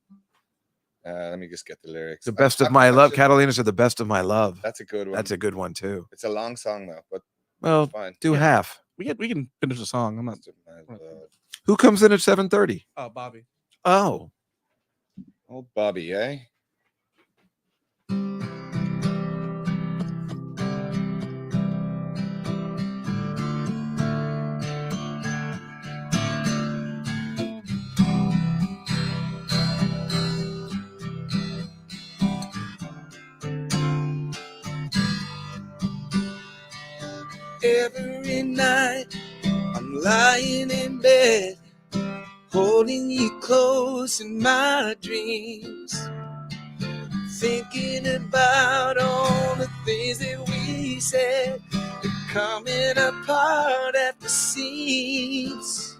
Let me just get the lyrics. The best of my I'm love. just- Catalina's are the best of my love. That's a good one. That's a good one too. It's a long song though, but Well, fine. do Yeah. half. We can finish the song. I'm not. Best of my love. Who comes in at 7:30? Oh, Bobby. Oh, Old Bobby, eh? Every night I'm lying in bed, holding you close in my dreams, thinking about all the things that we said, they're coming apart at the seams.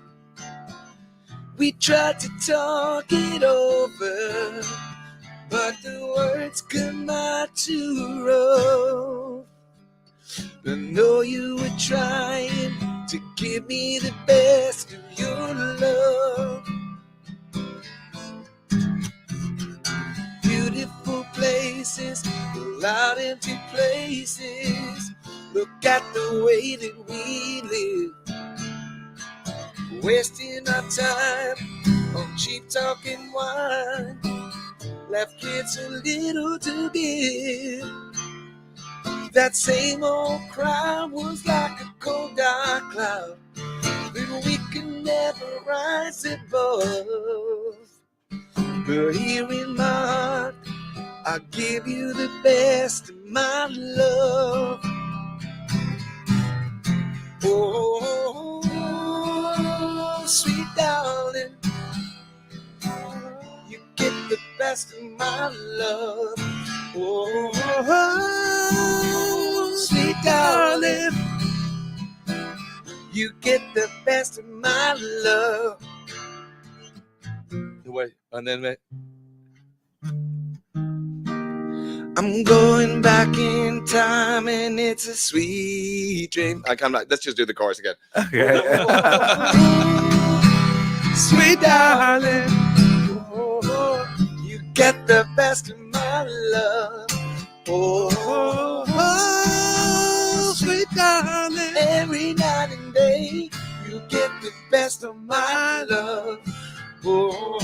We tried to talk it over, but the words come out too rough. I know you were trying to give me the best of your love. Beautiful places, loud empty places. Look at the way that we live, wasting our time on cheap talking wine. Left kids so little to give. That same old crowd was like a cold dark cloud that we could never rise above. But here in my heart, I give you the best of my love. Oh, sweet darling, you get the best of my love. Oh, sweet darling, you get the best of my love. Wait, and then wait. I'm going back in time and it's a sweet dream. I can't. Let's just do the chorus again. okay. Sweet darling, you get the best of my love. Oh, sweet darling, every night and day, you get the best of my love. Oh,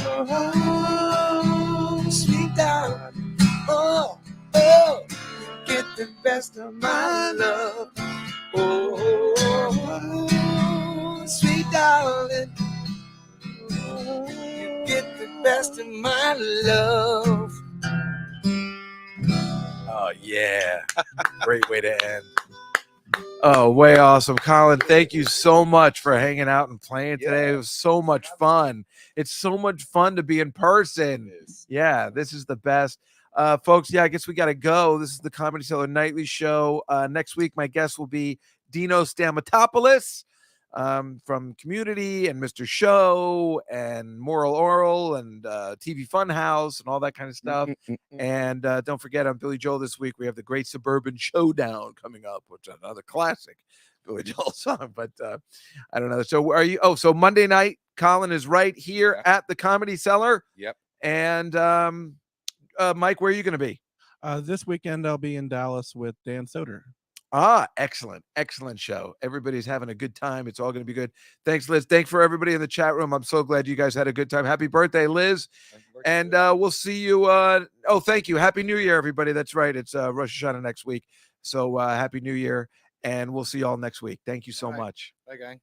sweet darling, oh, you get the best of my love. Oh, sweet darling, you get the best of my love. Oh yeah, great way to end. Oh, way awesome, Colin. Thank you so much for hanging out and playing today. It was so much fun. It's so much fun to be in person. Yeah, this is the best. Folks, yeah, I guess we got to go. This is the Comedy Cellar Nightly Show. Next week, my guest will be Dino Stamatopoulos from Community and Mr. Show and Moral Oral and TV Funhouse and all that kind of stuff. And don't forget, on Billy Joel this week, we have the Great Suburban Showdown coming up, which is another classic Billy Joel song. But I don't know. So are you? Oh, so Monday night, Colin is right here at the Comedy Cellar. Yep. And Mike, where are you going to be? This weekend I'll be in Dallas with Dan Soder. Ah, excellent. Excellent show. Everybody's having a good time. It's all going to be good. Thanks, Liz. Thanks for everybody in the chat room. I'm so glad you guys had a good time. Happy birthday, Liz. And we'll see you. Oh, thank you. Happy New Year, everybody. That's right. It's Rosh Hashanah next week. So happy New Year. And we'll see you all next week. Thank you so much. Bye, gang.